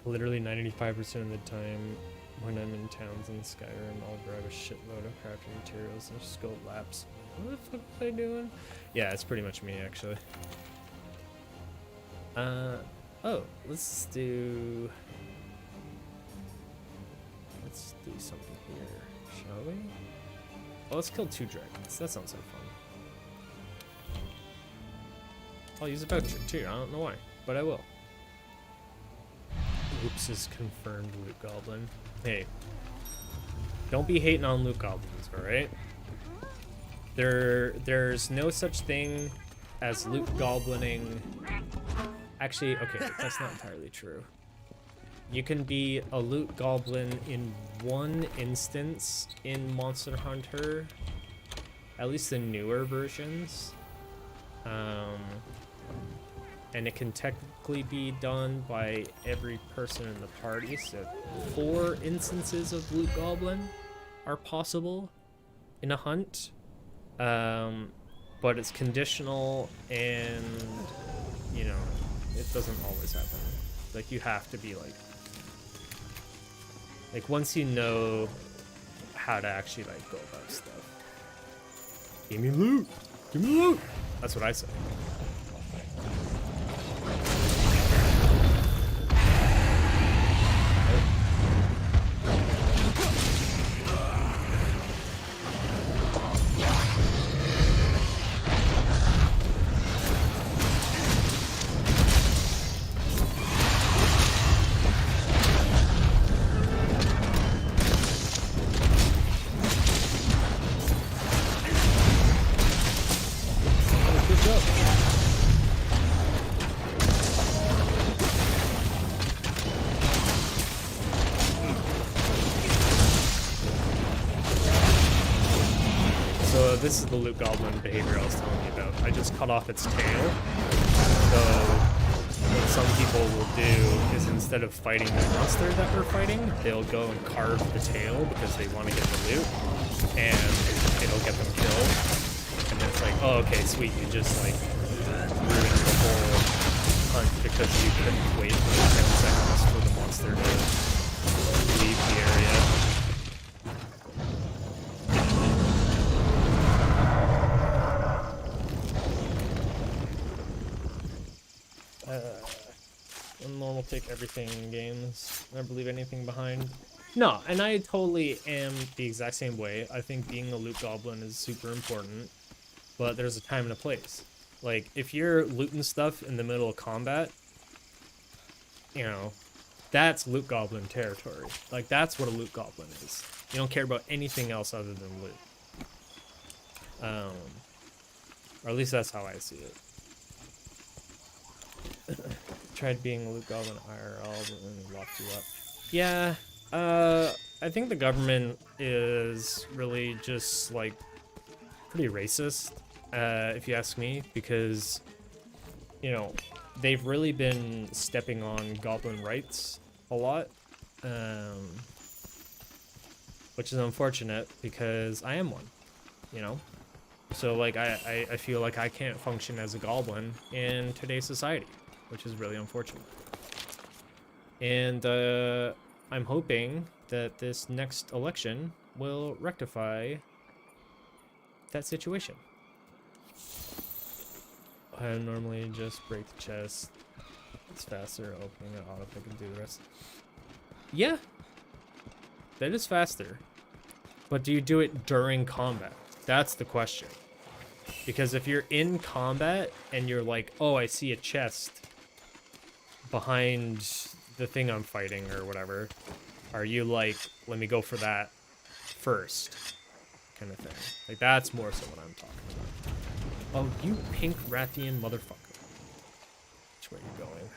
Literally 95% of the time, When I'm in towns in Skyrim, I'll grab a shitload of crafting materials and scope labs. What the fuck was I doing? Yeah, it's pretty much me, actually. Oh, let's do something here, shall we? Well, let's kill 2 dragons. That sounds like fun. I'll use a voucher too. I don't know why, but I will. Oops is confirmed loot goblin. Hey, don't be hating on loot goblins, all right? There's no such thing as loot goblining. Actually, okay, that's not entirely true. You can be a loot goblin in one instance in Monster Hunter, at least the newer versions. And it can technically be done by every person in the party, so 4 instances of loot goblin are possible in a hunt. But it's conditional, and you know, it doesn't always happen. Like, you have to be like once you know how to actually like go about stuff. Give me loot! Give me loot! That's what I say. This is the loot goblin behavior I was telling you about. I just cut off its tail. So what some people will do is, instead of fighting the monster that we're fighting, they'll go and carve the tail because they want to get the loot, and it'll get them killed. And then it's like, oh, okay, sweet, you just like ruined the whole hunt because you couldn't wait for 10 seconds for the monster to leave the area. Normal take everything in games. Never leave anything behind. No, and I totally am the exact same way. I think being a loot goblin is super important, but there's a time and a place. Like, if you're looting stuff in the middle of combat, you know, that's loot goblin territory. Like, that's what a loot goblin is. You don't care about anything else other than loot. Or at least that's how I see it. Tried being a loot goblin IRL, but then they locked you up. Yeah, I think the government is really just like pretty racist, if you ask me, because, you know, they've really been stepping on goblin rights a lot, which is unfortunate because I am one, you know? So like I feel like I can't function as a goblin in today's society, which is really unfortunate. And I'm hoping that this next election will rectify that situation. I normally just break the chest. It's faster opening it auto pick and do the rest. Yeah, that is faster. But do you do it during combat? That's the question. Because if you're in combat and you're like, oh, I see a chest behind the thing I'm fighting or whatever, are you like, let me go for that first, kind of thing? Like, that's more so what I'm talking about. Oh, you pink Rathian motherfucker. Which way are you going?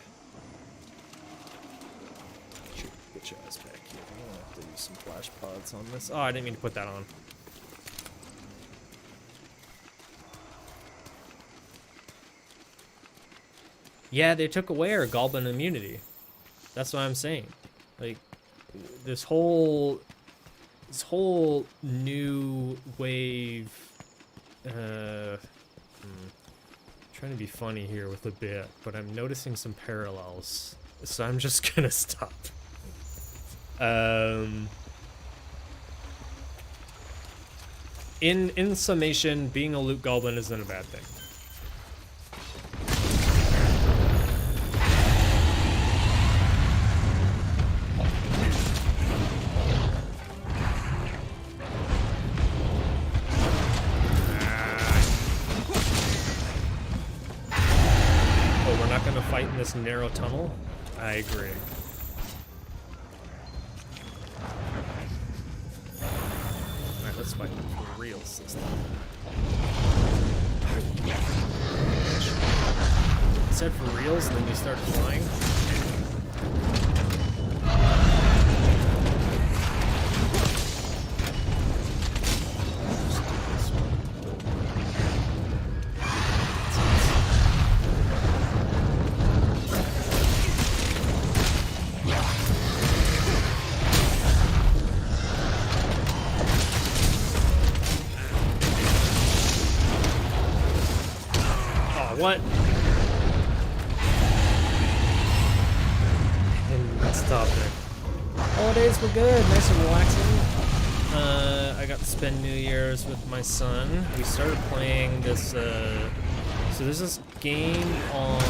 Shoot, get your ass back here. I'm gonna have to use some flash pods on this. Oh, I didn't mean to put that on. Yeah, they took away our goblin immunity. That's what I'm saying. Like, this whole new wave, trying to be funny here with a bit, but I'm noticing some parallels, so I'm just gonna stop. In summation, being a loot goblin isn't a bad thing. Oh, we're not gonna fight in this narrow tunnel? I agree. Alright, let's fight for reals this time. You said for reals, and then you start flying. What? And stop it. Holidays were good, nice and relaxing. I got to spend New Year's with my son. We started playing this, so there's this game on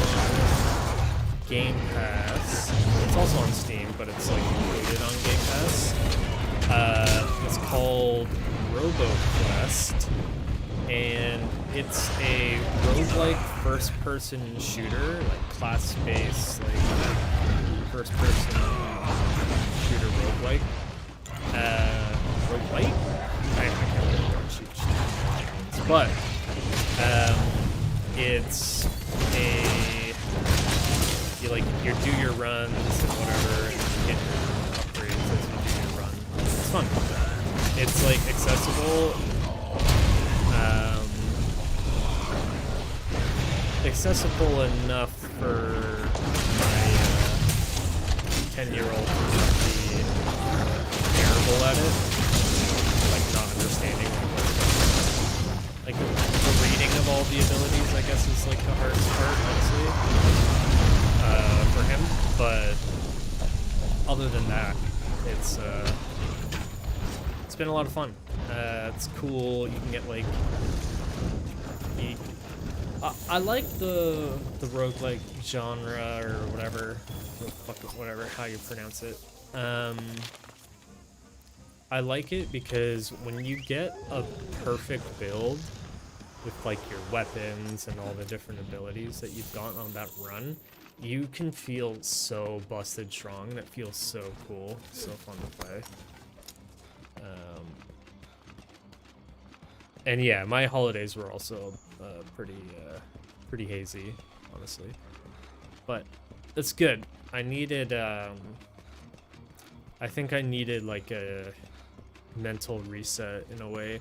Game Pass. It's also on Steam, but it's like included on Game Pass. It's called RoboQuest. And it's a roguelike first-person shooter, like class-based, like first-person shooter roguelike. Roguelike? I can't remember what shoot. But it's you do your runs and whatever, and you get your upgrades as you do your run. It's fun. It's like accessible. Accessible enough for my 10-year-old to be terrible at it, like not understanding like the reading of all the abilities, I guess, is like the hardest part, honestly, for him. But other than that, it's been a lot of fun. It's cool. You can get like I like the roguelike genre or whatever how you pronounce it. I like it because when you get a perfect build with like your weapons and all the different abilities that you've got on that run, you can feel so busted strong, and it feels so cool, so fun to play. And yeah, my holidays were also pretty hazy, honestly, but it's good. I needed I think I needed like a mental reset in a way,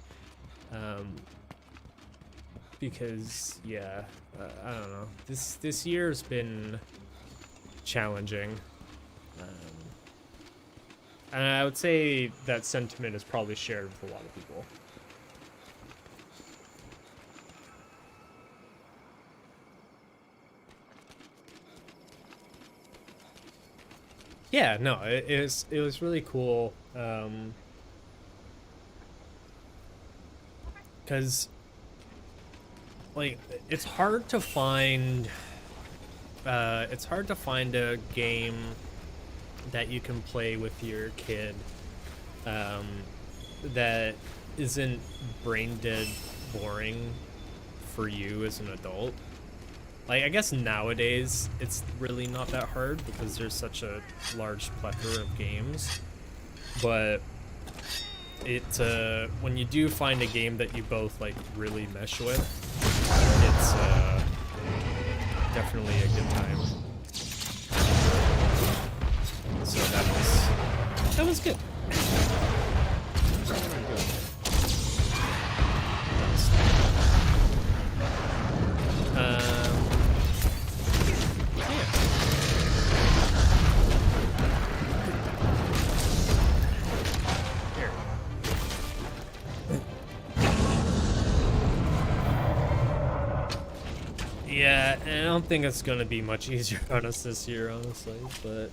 because yeah, I don't know, this year's been challenging, and I would say that sentiment is probably shared with a lot of people. Yeah, no, it was really cool, because like it's hard to find a game that you can play with your kid that isn't brain dead boring for you as an adult. Like, I guess nowadays it's really not that hard because there's such a large plethora of games, but when you do find a game that you both like really mesh with, it's definitely a good time. So that was good. Yeah, and I don't think it's gonna be much easier on us this year, honestly, but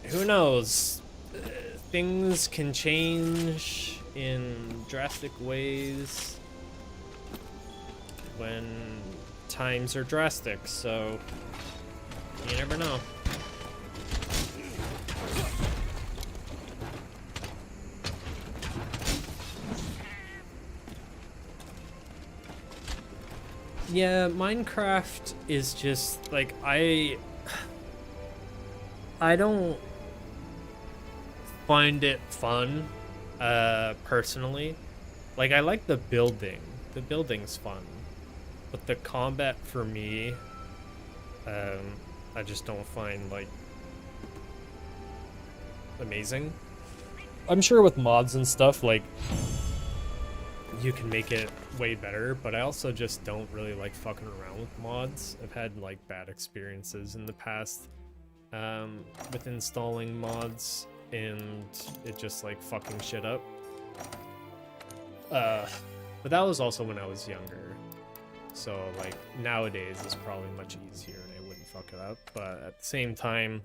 who knows? Things can change in drastic ways when times are drastic, so you never know. Yeah, Minecraft is just like I don't find it fun personally. Like I like the building. The building's fun. But the combat for me I just don't find like amazing. I'm sure with mods and stuff like you can make it way better, but I also just don't really like fucking around with mods. I've had like bad experiences in the past with installing mods, and it just like fucking shit up. But that was also when I was younger, so like nowadays it's probably much easier and I wouldn't fuck it up. But at the same time,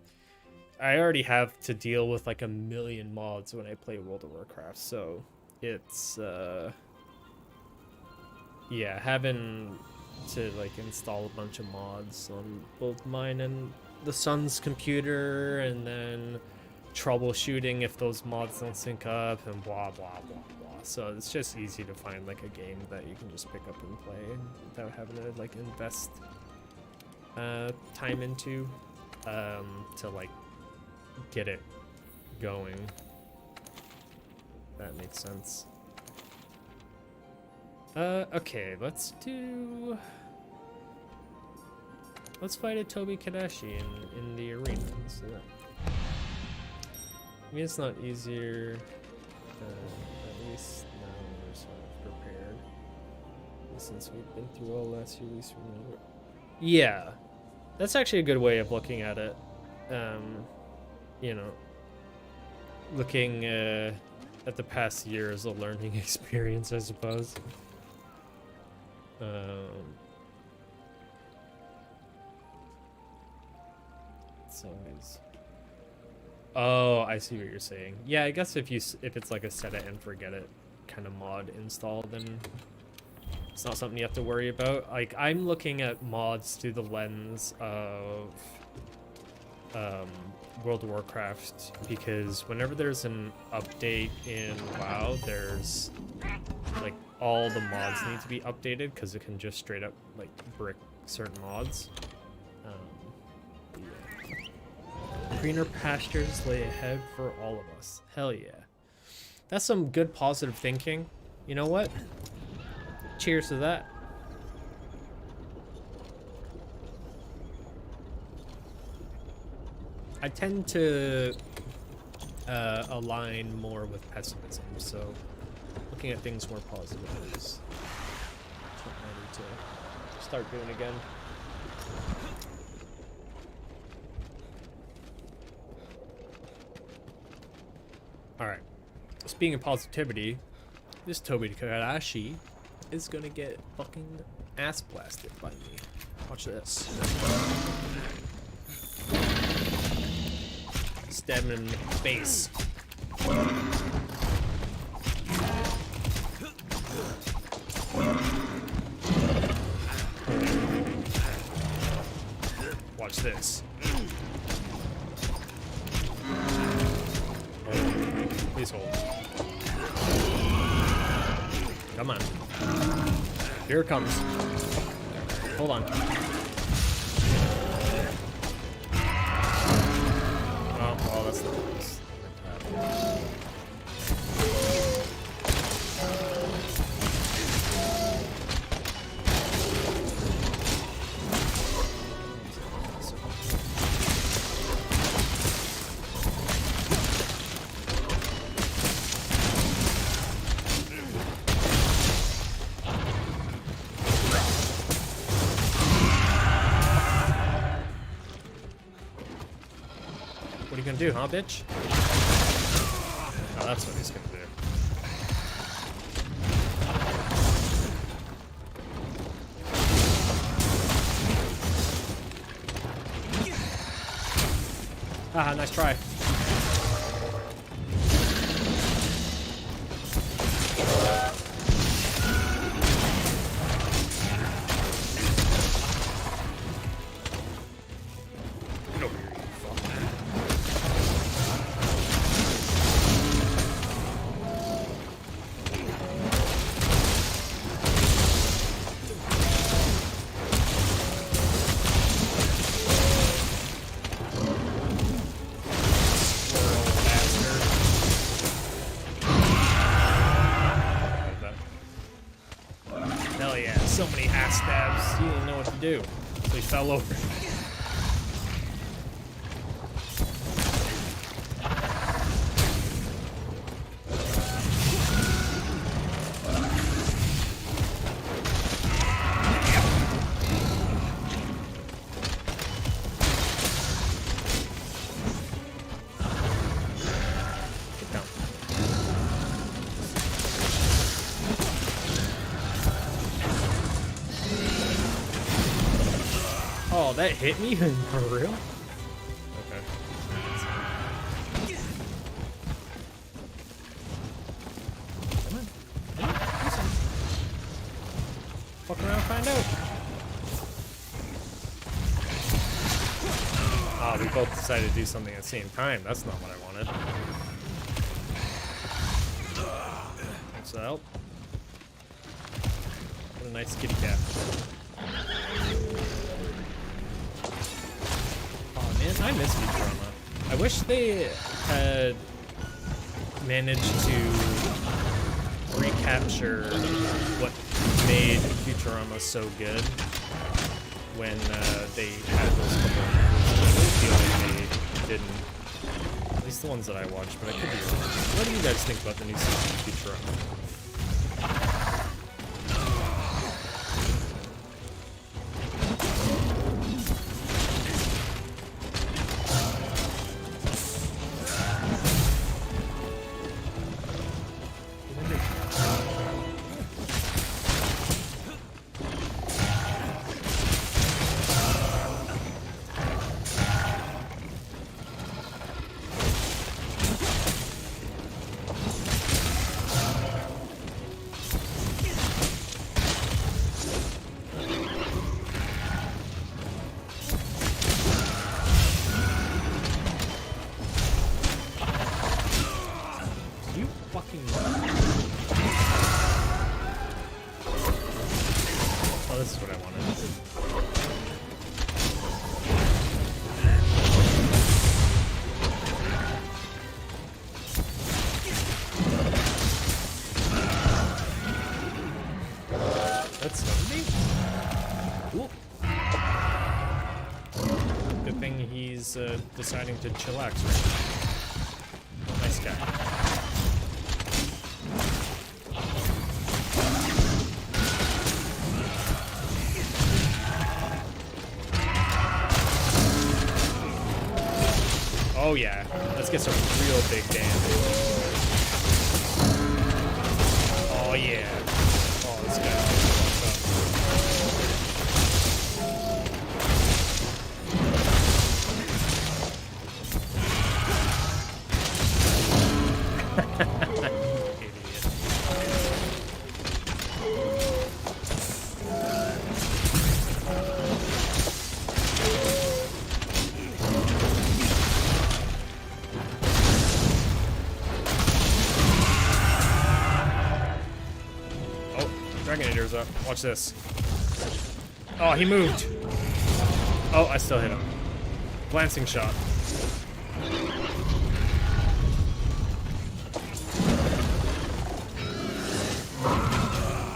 I already have to deal with like a million mods when I play World of Warcraft, so it's yeah, having to like install a bunch of mods on both mine and the son's computer, and then troubleshooting if those mods don't sync up, and blah blah blah blah. So it's just easy to find like a game that you can just pick up and play without having to like invest time into to like get it going. That makes sense. Okay, let's fight a Tobi Kadashi in the arena. So I mean, it's not easier, at least now we're sort of prepared. Since we've been through all last year, at least we know. Yeah, that's actually a good way of looking at it. You know, looking at the past year as a learning experience, I suppose. It's always. Oh, I see what you're saying. Yeah, I guess if it's like a set it and forget it kind of mod install, then it's not something you have to worry about. Like I'm looking at mods through the lens of World of Warcraft, because whenever there's an update in WoW, there's like all the mods need to be updated because it can just straight up like brick certain mods. Yeah. Greener pastures lay ahead for all of us. Hell yeah. That's some good positive thinking. You know what? Cheers to that. I tend to align more with pessimism, so looking at things more positive is what I need to start doing again. Alright, speaking of positivity, this Tobi Kadashi is gonna get fucking ass blasted by me. Watch this. Stab him in the face. Watch this. Please hold. Come on. Here it comes. Hold on. Oh, that's not nice. What are you gonna do, huh, bitch? Oh, that's what he's gonna do. Haha, nice try. Hell yeah, so many ass stabs, he didn't know what to do. So he fell over. Get down. Oh, that hit me? For real? Okay. Come on. Come on. Do something. Fuck around and find out. Ah, we both decided to do something at the same time. That's not what I wanted. Thanks for the help. What a nice kitty cat. Oh man, I miss Futurama. I wish they had managed to recapture what made Futurama so good when they had those couple of I really feel like they didn't. At least the ones that I watched, but I could be wrong. What do you guys think about the new season of Futurama? You fucking. Oh, this is what I wanted. That's something. Cool. Good thing he's deciding to chillax right now. Nice guy. Oh yeah, let's get some real big damage. Oh yeah. Oh, this guy's getting fucked up. Dragonator's up. Watch this. Oh, he moved. Oh, I still hit him. Glancing shot.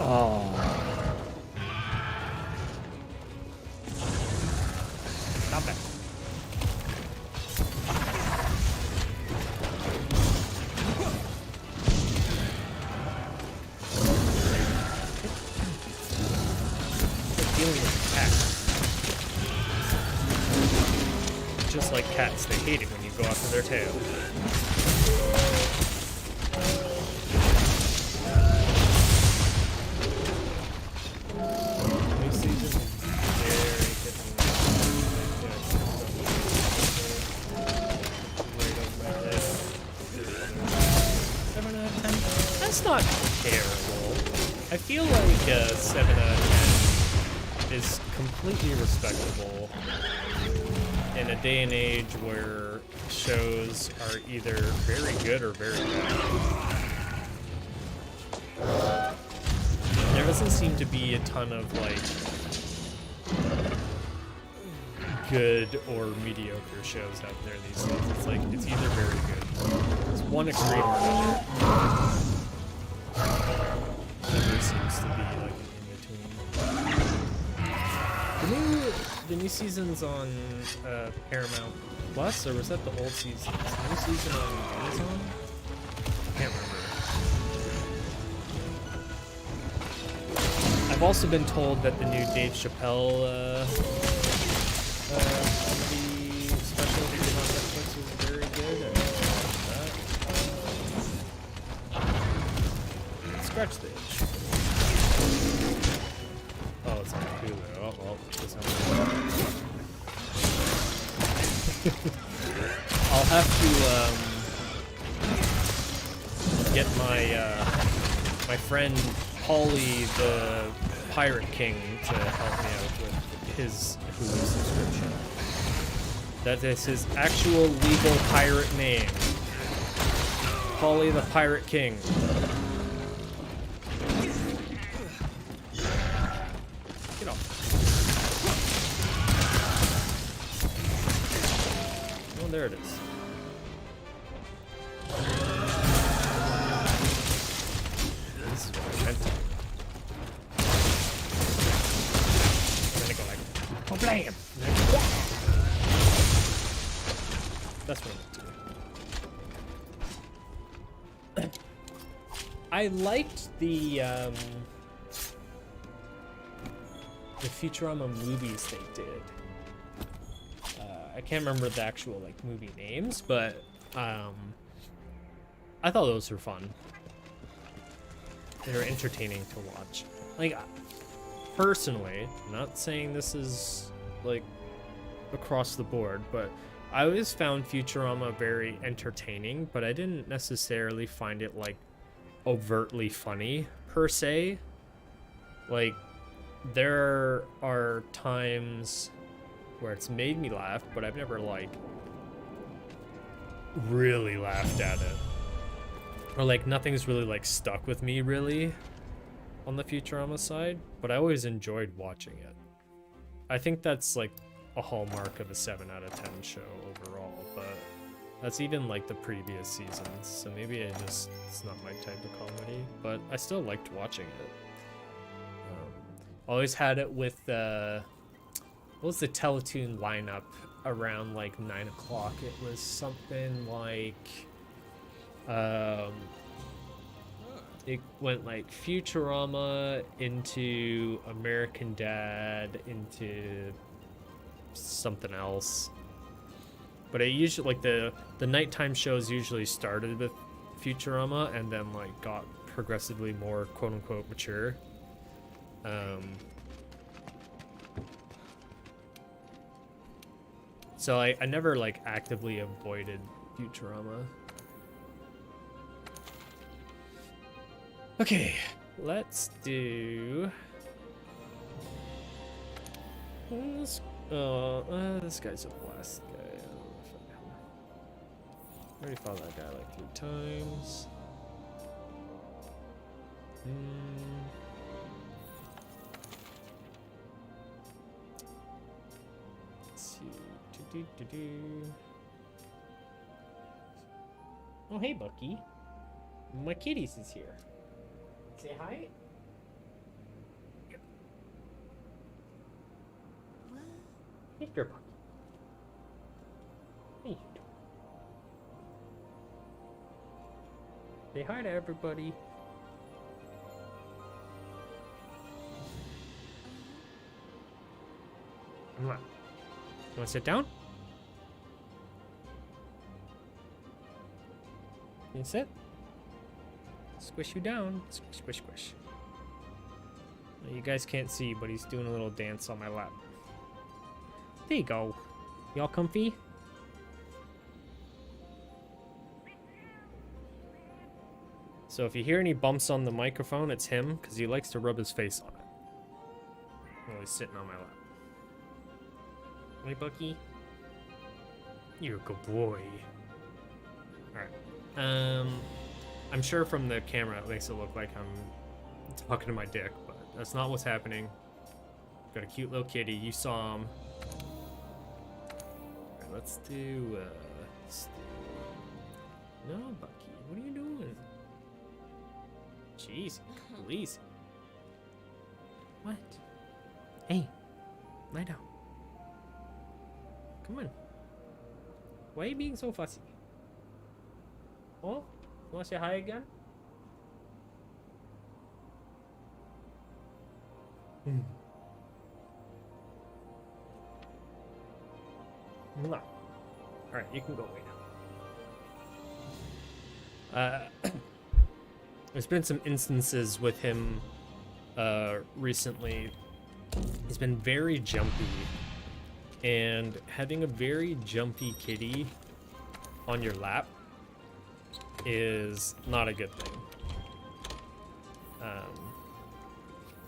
Oh. Stop that. Dealing with cats. Just like cats, they hate it when you go after their tail. New season is very different. Right over my head. 7 out of 10. That's not terrible. I feel like 7 out of 10 is completely respectable in a day and age where shows are either very good or very bad. There doesn't seem to be a ton of like good or mediocre shows out there these days. It's like it's either very good. It's one extreme or another. Never seems to be like an in between. The new season's on Paramount Plus, or was that the old season? Is the new season on Amazon? I can't remember. I've also been told that the new Dave Chappelle comedy special he did on Netflix was very good. I watched that. Scratch the itch. Oh, it's on Hulu. Oh, well, this I'll have to get my friend Paulie the Pirate King to help me out with his Hulu subscription. That is his actual legal pirate name. Paulie the Pirate King. Get off. Oh, there it is. This is what I meant to. I'm gonna go like, oh, blam! That's what I meant to do. I liked the Futurama movies they did. I can't remember the actual like movie names, but I thought those were fun. They were entertaining to watch. Like, personally, I'm not saying this is like across the board, but I always found Futurama very entertaining, but I didn't necessarily find it like overtly funny per se. Like, there are times where it's made me laugh, but I've never like really laughed at it. Or like nothing's really like stuck with me really on the Futurama side, but I always enjoyed watching it. I think that's like a hallmark of a 7 out of 10 show overall, but that's even like the previous seasons, so maybe it's not my type of comedy, but I still liked watching it. Always had it with what was the Teletoon lineup around like 9 o'clock? It was something like it went like Futurama into American Dad into something else, but it usually like the nighttime shows usually started with Futurama and then like got progressively more quote-unquote mature. So I never like actively avoided Futurama. Okay, let's do this. This guy's a blast guy. I don't know if I already fought that guy like 3 times. Let's see. Oh, hey, Bucky. My kitties is here. Say hi. Hey, Bucky. Hey. Say hi to everybody. Come on. You want to sit down? Can you sit? Squish you down. Squish, squish, squish. Well, you guys can't see, but he's doing a little dance on my lap. There you go. Y'all comfy? So if you hear any bumps on the microphone, it's him, because he likes to rub his face on it while he's sitting on my lap. Hey, Bucky. You're a good boy. Alright. I'm sure from the camera it makes it look like I'm talking to my dick, but that's not what's happening. Got a cute little kitty. You saw him. Alright, let's do... No, Bucky. What are you doing? Jeez, please. What? Hey. Lie down. Come on. Why are you being so fussy? Oh? You want to say hi again? No. Alright, you can go away now. There's been some instances with him recently. He's been very jumpy, and having a very jumpy kitty on your lap is not a good thing.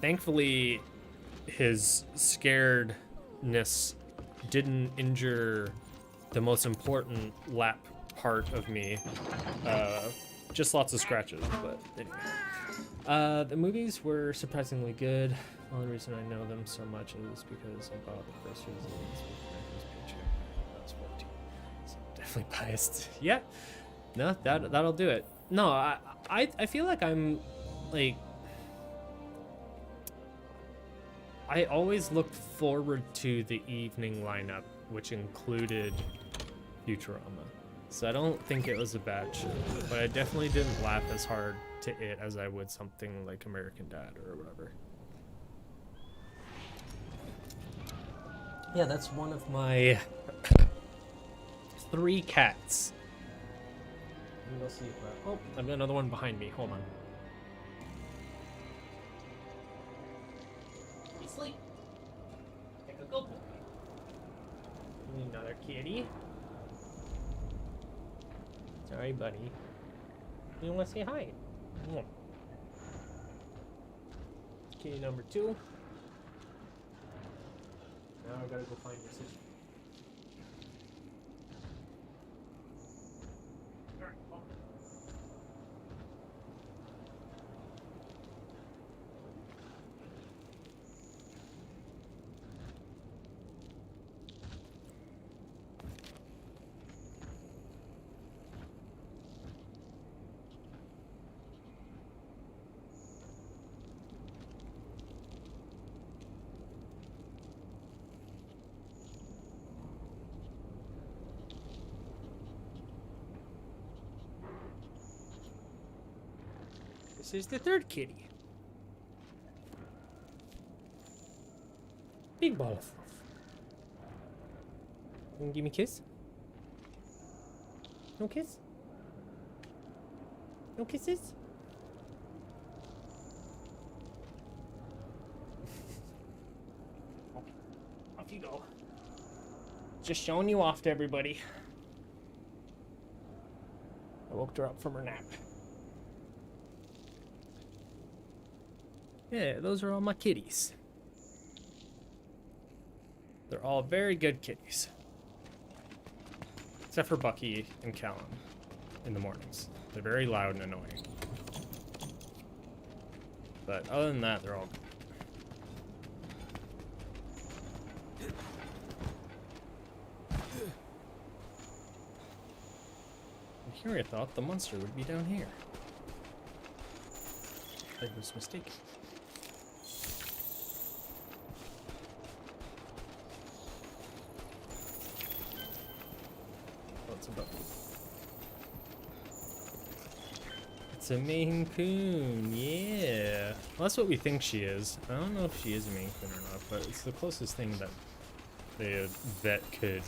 Thankfully, his scaredness didn't injure the most important lap part of me. Just lots of scratches, but anyway. The movies were surprisingly good. The only reason I know them so much is because I bought the first seasons with my first paycheck when I was 14. So I'm definitely biased. Yeah. No, that'll do it. No, I feel like I'm like, I always looked forward to the evening lineup, which included Futurama. So I don't think it was a bad show, but I definitely didn't laugh as hard to it as I would something like American Dad or whatever. Yeah, that's one of my 3 cats. Let me go see if oh, I've got another one behind me. Hold on. He's asleep. Take a good boy. Another kitty. Sorry, buddy. You want to say hi? Kitty number 2. Now I gotta go find your sister. Alright, well. This is the 3rd kitty. Big ball of fluff. You wanna give me a kiss? No kiss? No kisses? Off you go. Just showing you off to everybody. I woke her up from her nap. Yeah, those are all my kitties. They're all very good kitties. Except for Bucky and Callum in the mornings. They're very loud and annoying. But other than that, they're all good. And here I thought the monster would be down here. I was mistaken. It's a Maine Coon, yeah. Well, that's what we think she is. I don't know if she is a Maine Coon or not, but it's the closest thing that the vet could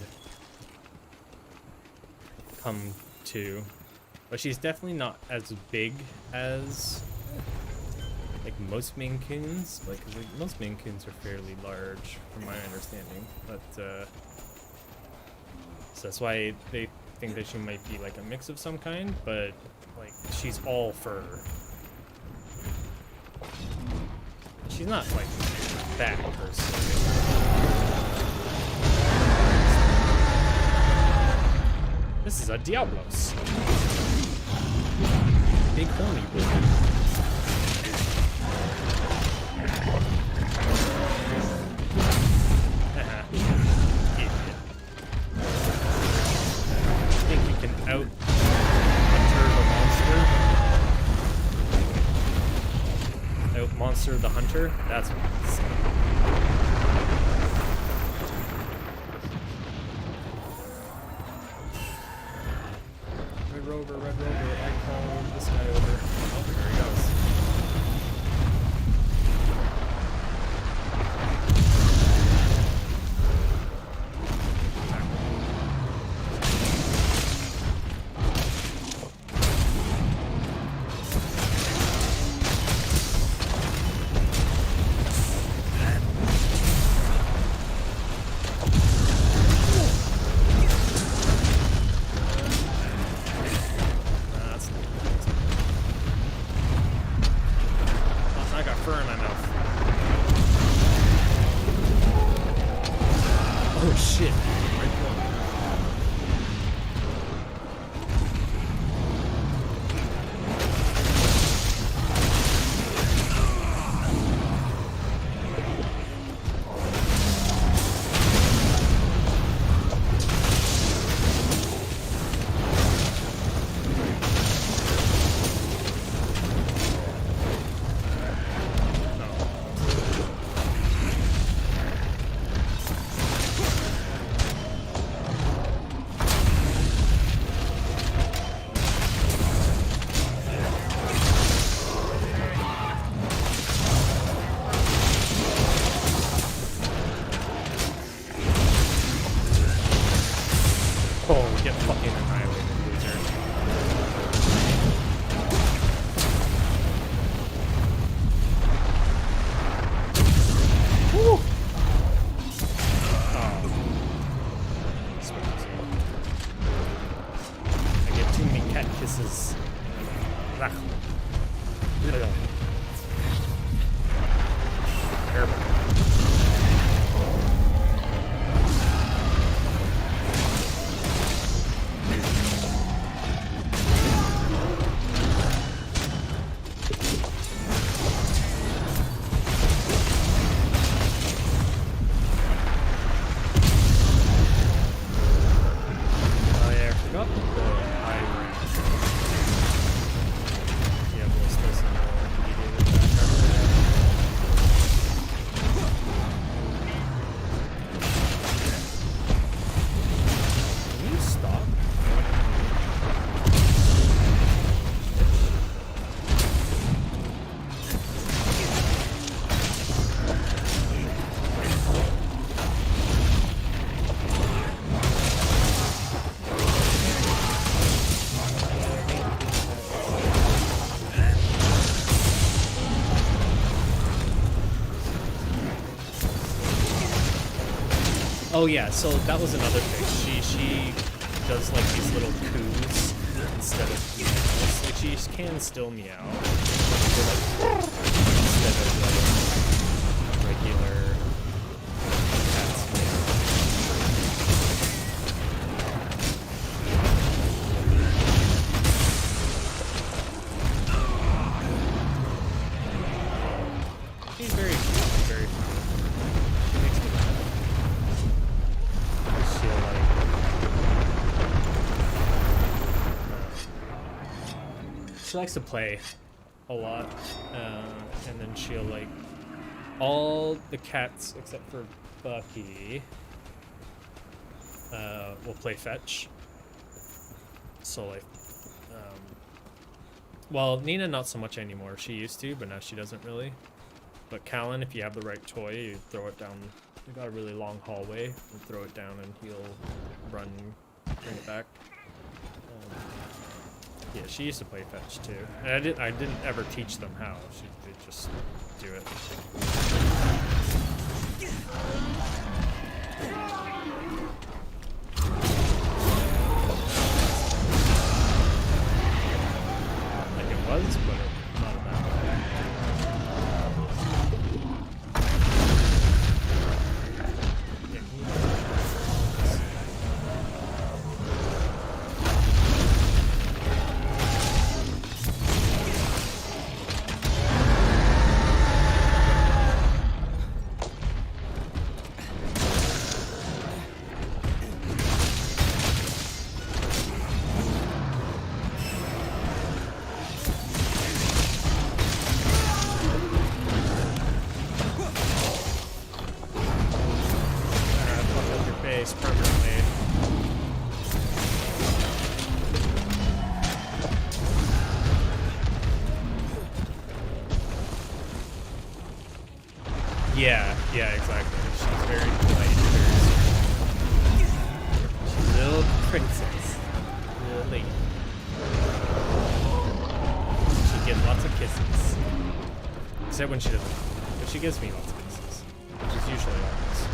come to. But she's definitely not as big as like most Maine Coons. Like most Maine Coons are fairly large, from my understanding. But so that's why they think that she might be like a mix of some kind, but like she's all fur. She's not like that per se. This is a Diablos. Big horny boy. Out monster the hunter. That's what it's. this guy over. Oh, there he goes. Oh shit. Right one. Oh, get fucking annihilated, loser. Woo! Oh. I get too many cat kisses. Ugh. Terrible. Oh yeah, so that was another thing. She does like these little coos instead of meows. Like she can still meow, but like instead of like regular cats meow. She's very cute, very fun. She makes me laugh. She likes to play a lot, and then she'll like all the cats except for Bucky will play fetch. So like, well, Nina not so much anymore. She used to, but now she doesn't really. But Callan, if you have the right toy, you throw it down. You got a really long hallway, and throw it down, and he'll run, bring it back. Yeah, she used to play fetch too, and I didn't ever teach them how. They just do it. Like it was, but not that way. Permanently. Yeah, exactly. She's very polite, very sweet. She's a little princess. Little lady. She gets lots of kisses. Except when she doesn't. But she gives me lots of kisses. Which is usually always.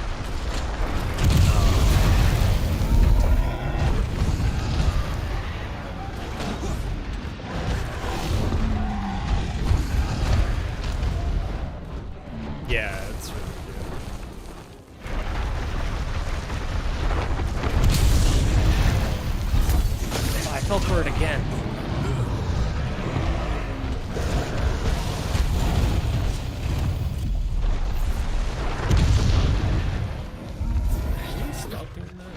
Yeah, it's really good. Oh, I fell for it again. Can you stop doing that?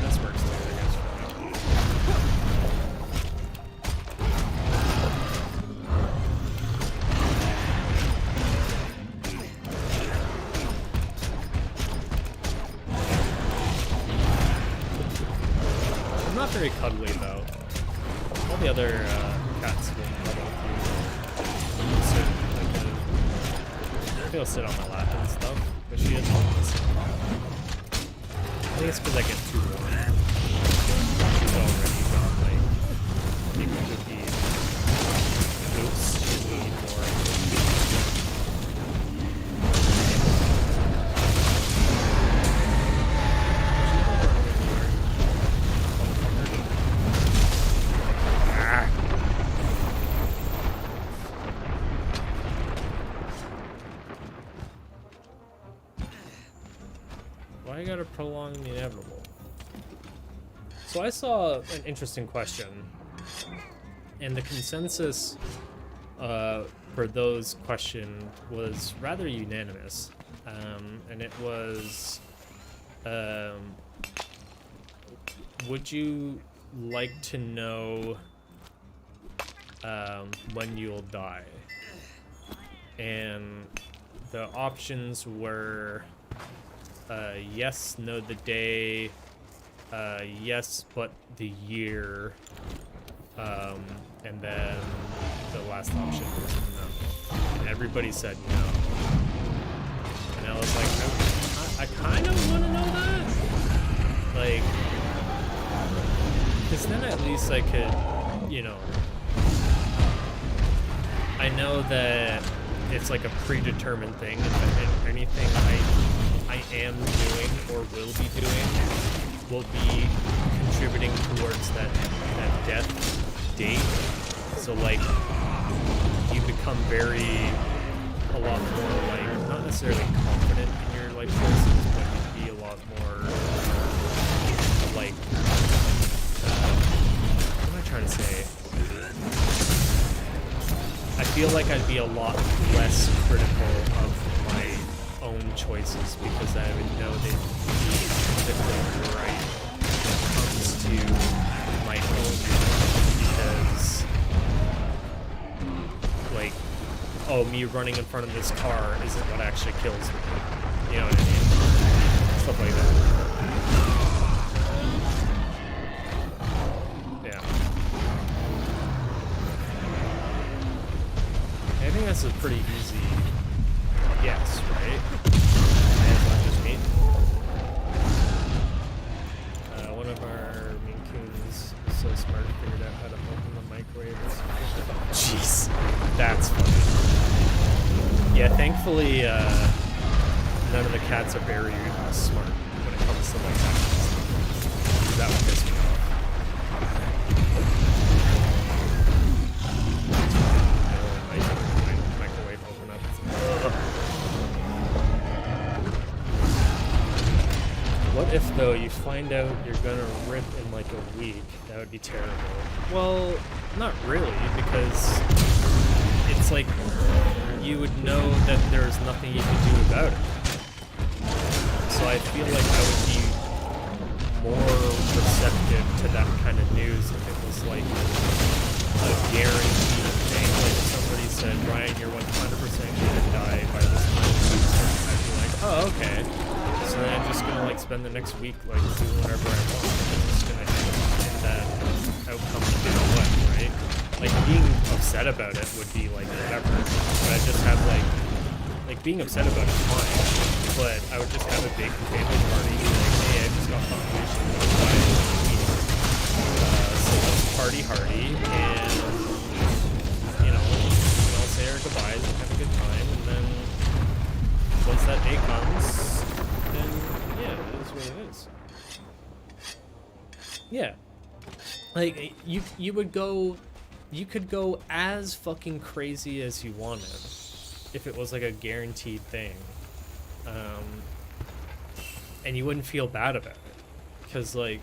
This works too, I guess, for me. I'm not very cuddly though. All the other cats will cuddle with you. She'll sit on my lap and stuff, but she doesn't always. I think it's because I get too warm. She's already got like big cookie boots. She doesn't need more. Why you gotta prolong the inevitable? So I saw an interesting question, and the consensus for those questioned was rather unanimous, and it was, would you like to know when you'll die? And the options were yes, know the day, yes, but the year, and then the last option was no. And everybody said no. And I was like, I kind of want to know that. Like, because then at least I could, you know, I know that it's like a predetermined thing, and anything I am doing or will be doing will be contributing towards that death date. So like you become a lot more like, not necessarily confident in your life choices, but you'd be a lot more like, what am I trying to say? I feel like I'd be a lot less critical of my own choices because I would know they'd be typically right when it comes to my own life. Because, like, oh, me running in front of this car isn't what actually kills me. You know what I mean? Stuff like that. Yeah. I think that's a pretty easy guess, right? And it's not just me. One of our Maine Coons is so smart, figured out how to open the microwave. Jeez, that's funny. Yeah, thankfully, none of the cats are very smart when it comes to like that. That would piss me off. Microwave open up. What if, though, you find out you're gonna rip in like a week? That would be terrible. Well, not really, because it's like you would know that there's nothing you can do about it. So I feel like I would be more receptive to that kind of news if it was like a guaranteed thing. Like if somebody said, Ryan, you're 100% gonna die by this time, I'd be like, oh, okay. So then I'm just gonna like spend the next week like doing whatever I want. I'm just gonna hit that outcome no matter what. upset about it would be like whatever. But I just have like being upset about it is fine. But I would just have a big family party, like, hey, I just got confirmation of why I'm meeting. So let's party hardy, and you know, we all say our goodbyes and have a good time, and then once that day comes, then yeah, it is what it is. Yeah. Like, you would go, you could go as fucking crazy as you wanted if it was like a guaranteed thing. And you wouldn't feel bad about it. Because, like,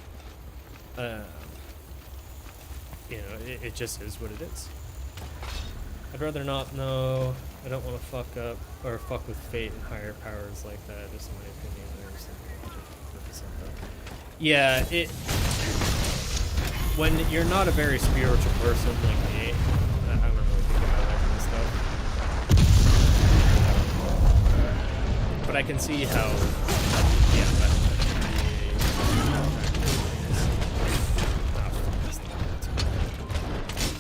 you know, it just is what it is. I'd rather not know. I don't want to fuck up or fuck with fate and higher powers like that. Just in my opinion. There's yeah, it. When you're not a very spiritual person like me, I don't really think about that kind of stuff. But I can see how, yeah, that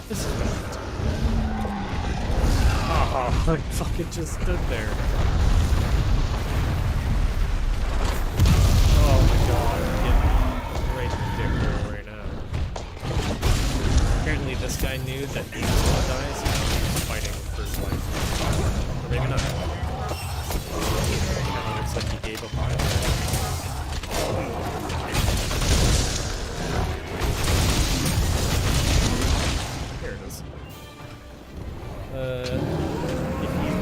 this is bad. Oh, I fucking just stood there. Oh my god, I'm getting right in the dick hole right now. Apparently this guy knew that he was gonna die, so he was fighting for his life. Or maybe not. Kinda looks like he gave up on it. Here it is. If you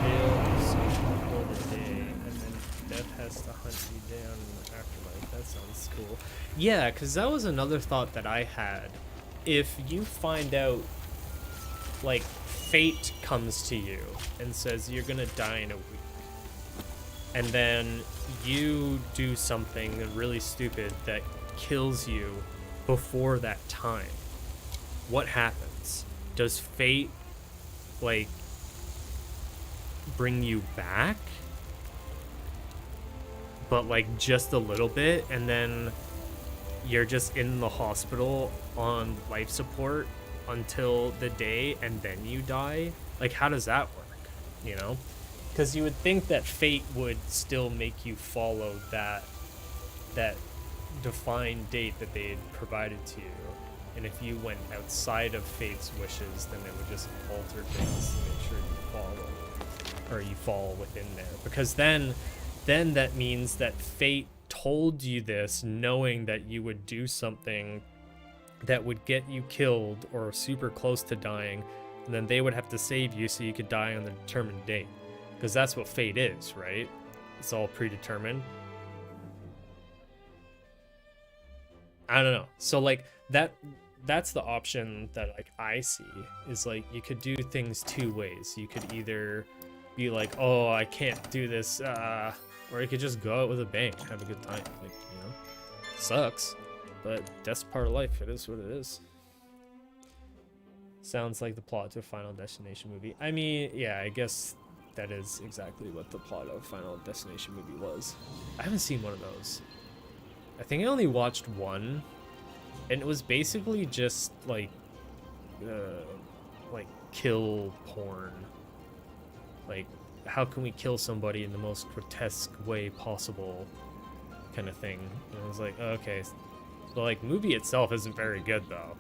fail the day, and then death has to hunt you down in the afterlife, that sounds cool. Yeah, because that was another thought that I had. If you find out, like, fate comes to you and says you're gonna die in a week, and then you do something really stupid that kills you before that time, what happens? Does fate, like, bring you back? But, like, just a little bit, and then you're just in the hospital on life support until the day and then you die? Like, how does that work, you know? Because you would think that fate would still make you follow that defined date that they had provided to you, and if you went outside of fate's wishes, then it would just alter things to make sure you follow, or you fall within there, because then that means that fate told you this knowing that you would do something that would get you killed or super close to dying, and then they would have to save you so you could die on the determined date, because that's what fate is, right? It's all predetermined. I don't know. So like that's the option that like I see, is like you could do things two ways. You could either be like, oh, I can't do this, or you could just go out with a bang, have a good time. Like, you know, sucks, but that's part of life. It is what it is. Sounds like the plot to a Final Destination movie. I mean, yeah, I guess that is exactly what the plot of Final Destination movie was. I haven't seen one of those. I think I only watched one, and it was basically just like kill porn. Like, how can we kill somebody in the most grotesque way possible, kind of thing. And I was like, oh, okay. The like movie itself isn't very good though.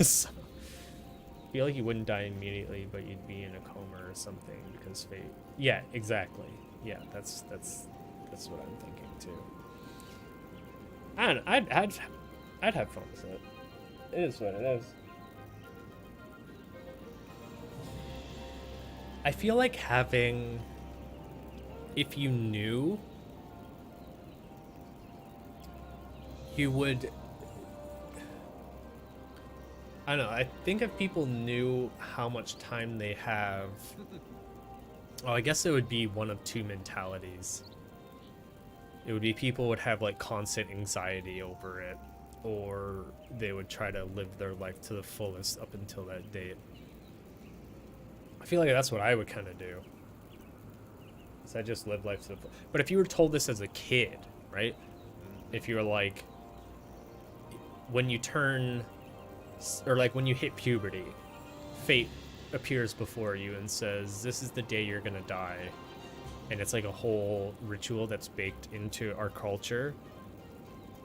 So, I feel like you wouldn't die immediately, but you'd be in a coma or something because fate. Yeah, exactly. Yeah, that's what I'm thinking too. I don't know, I'd have fun with it. It is what it is. I feel like having, if you knew, you would, I don't know, I think if people knew how much time they have, oh, I guess it would be one of two mentalities. It would be people would have like constant anxiety over it, or they would try to live their life to the fullest up until that date. I feel like that's what I would kind of do. So I just live life to the full. But if you were told this as a kid, right? If you were like, when you turn, or like when you hit puberty, fate appears before you and says, "This is the day you're gonna die," and it's like a whole ritual that's baked into our culture.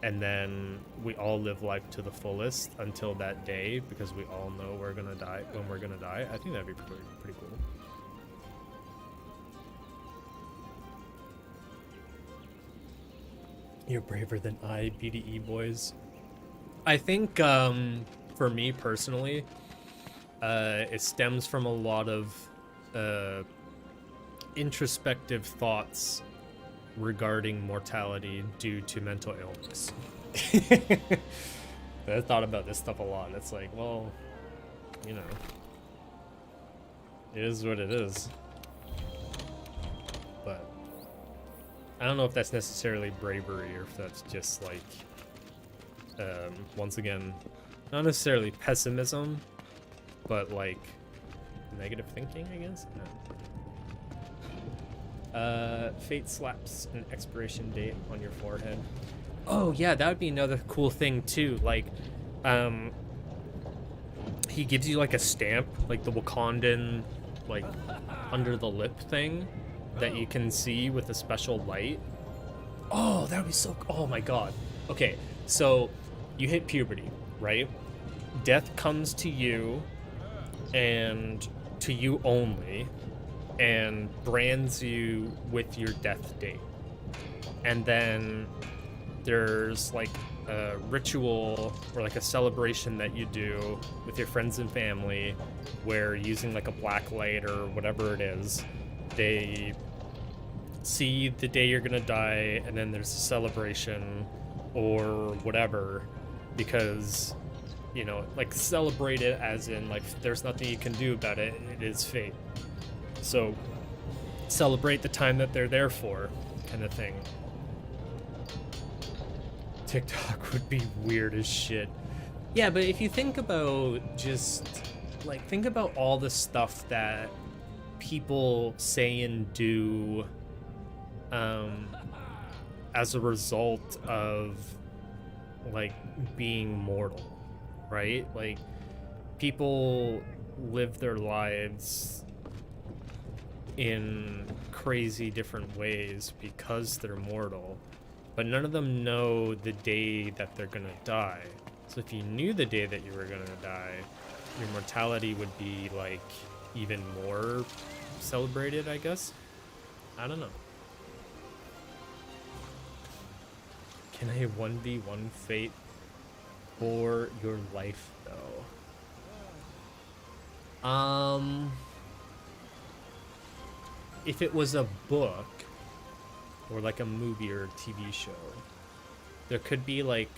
And then we all live life to the fullest until that day because we all know we're gonna die when we're gonna die. I think that'd be pretty cool. You're braver than I, BDE boys. I think for me personally, it stems from a lot of introspective thoughts regarding mortality due to mental illness. I thought about this stuff a lot. It's like, well, you know, it is what it is. But I don't know if that's necessarily bravery or if that's just like, once again, not necessarily pessimism, but like negative thinking, I guess. Fate slaps an expiration date on your forehead. Oh yeah, that would be another cool thing too. Like, he gives you like a stamp, like the Wakandan, like under the lip thing that you can see with a special light. Oh, that would be so. Oh my god. Okay, so you hit puberty, right? Death comes to you, and to you only, and brands you with your death date. And then there's like a ritual or like a celebration that you do with your friends and family where using like a black light or whatever it is, they see the day you're gonna die, and then there's a celebration or whatever, because, you know, like celebrate it as in like there's nothing you can do about it, it is fate. So celebrate the time that they're there for, kind of thing. TikTok would be weird as shit. Yeah, but if you think about just like think about all the stuff that people say and do as a result of like being mortal, right? Like people live their lives in crazy different ways because they're mortal, but none of them know the day that they're gonna die. So if you knew the day that you were gonna die, your mortality would be like even more celebrated, I guess. I don't know. Can I 1v1 fate for your life though? If it was a book or like a movie or a TV show, there could be like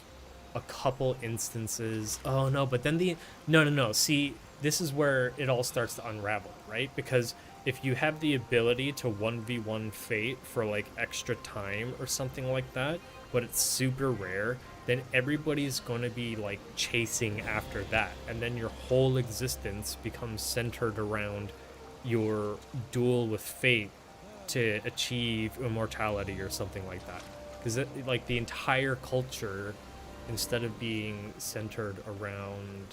a couple instances. Oh no, but then no. See, this is where it all starts to unravel, right? Because if you have the ability to 1v1 fate for like extra time or something like that, but it's super rare, then everybody's going to be like chasing after that. And then your whole existence becomes centered around your duel with fate to achieve immortality or something like that. Because like the entire culture, instead of being centered around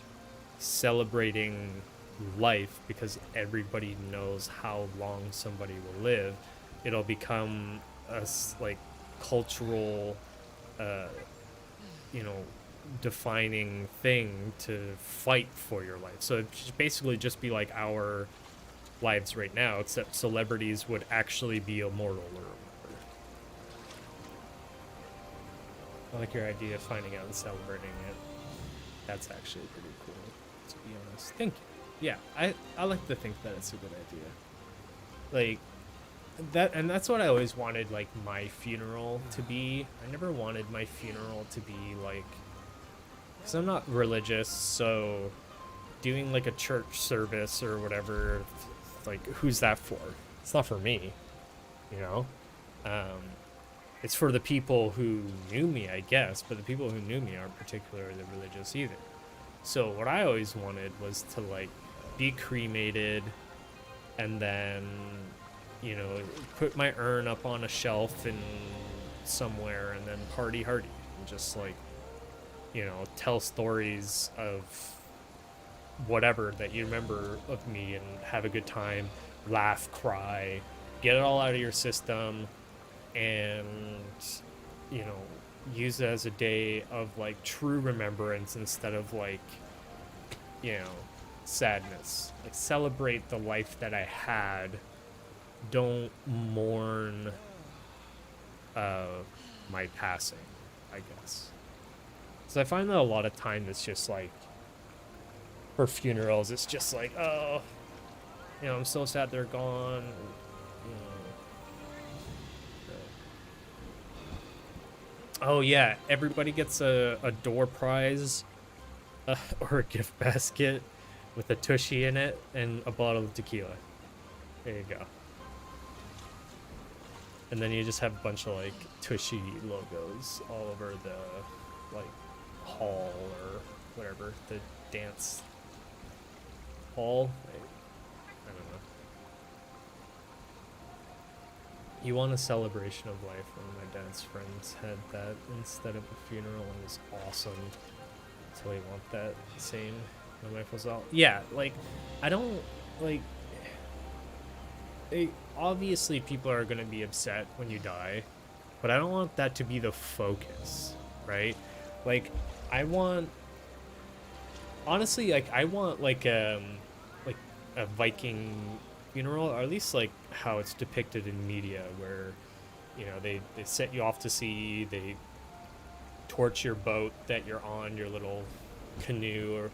celebrating life because everybody knows how long somebody will live, it'll become a like cultural defining thing to fight for your life. So it should basically just be like our lives right now, except celebrities would actually be immortal or whatever. I like your idea of finding out and celebrating it. That's actually pretty cool, to be honest. Thank you. Yeah, I like to think that it's a good idea. Like that, and that's what I always wanted like my funeral to be. I never wanted my funeral to be like, because I'm not religious, so doing like a church service or whatever, like who's that for? It's not for me, you know. It's for the people who knew me, I guess, but the people who knew me aren't particularly religious either. So what I always wanted was to like be cremated and then, you know, put my urn up on a shelf in somewhere and then party hardy and just like, you know, tell stories of whatever that you remember of me and have a good time, laugh, cry, get it all out of your system, and you know, use it as a day of like true remembrance instead of like, you know, sadness. Like celebrate the life that I had. Don't mourn my passing, I guess. So I find that a lot of time it's just like for funerals, it's just like, oh, you know, I'm so sad they're gone. You know, oh yeah, everybody gets a door prize or a gift basket with a tushy in it and a bottle of tequila. There you go. And then you just have a bunch of like tushy logos all over the like hall or whatever, the dance hall. I don't know. You want a celebration of life. One of my dad's friends had that instead of a funeral, and it was awesome. So you want that same. My wife was all, yeah, like, I don't, like, obviously people are going to be upset when you die, but I don't want that to be the focus, right? Like, I want, honestly, like, I want, like a Viking funeral, or at least, like, how it's depicted in media, where, you know, they set you off to sea, they torch your boat that you're on, your little canoe, or,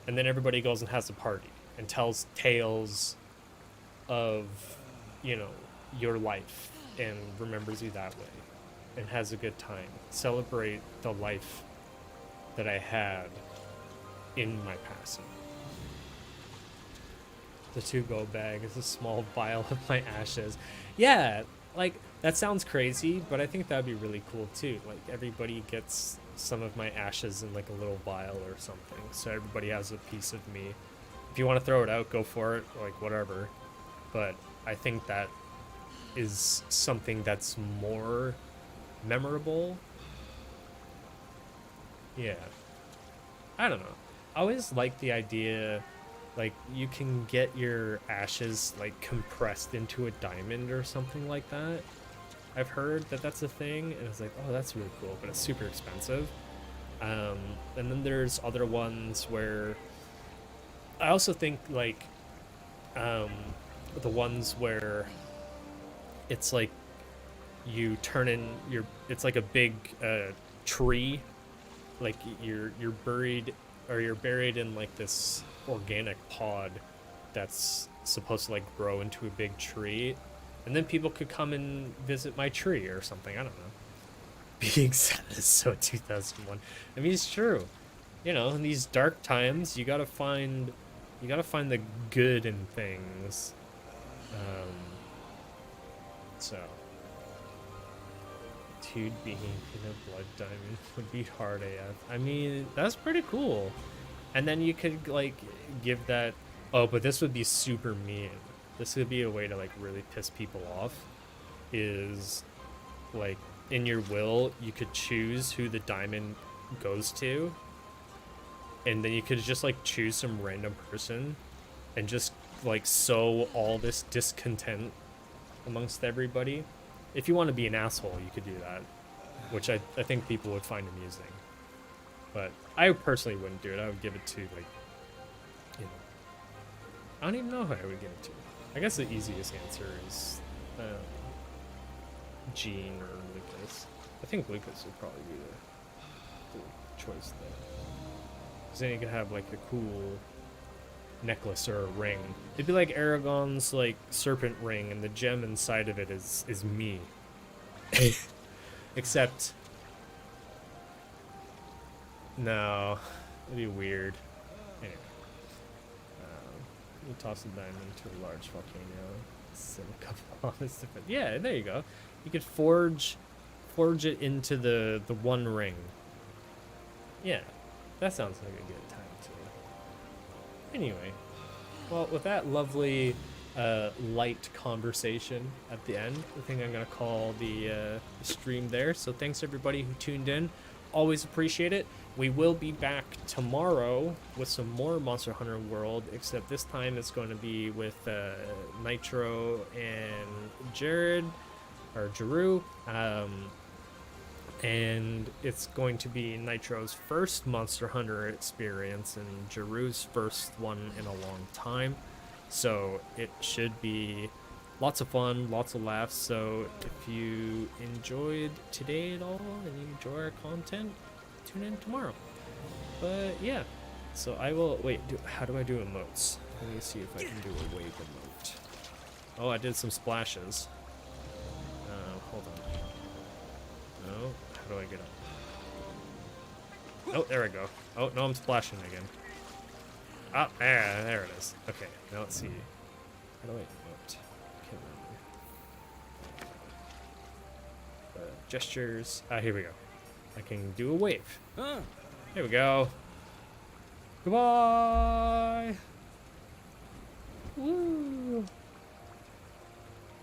and then everybody goes and has a party and tells tales of, you know, your life and remembers you that way and has a good time. Celebrate the life that I had in my passing. The 2-go bag is a small vial of my ashes. Yeah, like, that sounds crazy, but I think that'd be really cool too. Like, everybody gets some of my ashes in like a little vial or something, so everybody has a piece of me. If you want to throw it out, go for it, like, whatever. But I think that is something that's more memorable. Yeah. I don't know. I always like the idea, like, you can get your ashes, like, compressed into a diamond or something like that. I've heard that that's a thing, and it's like, oh, that's really cool, but it's super expensive. And then there's other ones where I also think, like, the ones where it's like you turn in your, it's like a big tree, like you're buried, or you're buried in like this organic pod that's supposed to like grow into a big tree, and then people could come and visit my tree or something. I don't know. Being sad is so 2001. I mean, it's true. You know, in these dark times, you gotta find the good in things. So, dude, being in a blood diamond would be hard AF. I mean, that's pretty cool. And then you could, like, give that... Oh, but this would be super mean. This would be a way to, like, really piss people off. Is, like, in your will, you could choose who the diamond goes to. And then you could just, like, choose some random person and just, like, sow all this discontent amongst everybody. If you want to be an asshole, you could do that, which I think people would find amusing. But I personally wouldn't do it. I would give it to, like, you know, I don't even know who I would give it to. I guess the easiest answer is Gene or Lucas. I think Lucas would probably be the choice there. Because then you could have, like, a cool necklace or a ring. It'd be like Aragon's, like, serpent ring, and the gem inside of it is me. Except, no, it'd be weird. Anyway, you toss a diamond into a large volcano, send a couple of this different. Yeah, there you go. You could forge it into the one ring. Yeah, that sounds like a good time too. Anyway, well, with that lovely light conversation at the end, I think I'm going to call the stream there. So thanks everybody who tuned in. Always appreciate it. we will be back tomorrow with some more Monster Hunter World, except this time it's going to be with Nitro and Jared, or Jeru. And it's going to be Nitro's first Monster Hunter experience and Jeru's first one in a long time. So it should be lots of fun, lots of laughs. So if you enjoyed today at all and you enjoy our content, tune in tomorrow. But yeah, so I will wait. How do I do emotes? Let me see if I can do a wave emote. Oh, I did some splashes. Hold on. No, how do I get up? Oh, there we go. Oh no, I'm splashing again. Ah, there it is. Okay, now let's see. How do I emote? Can't remember. Gestures. Ah, here we go. I can do a wave. Here we go. Goodbye. Woo.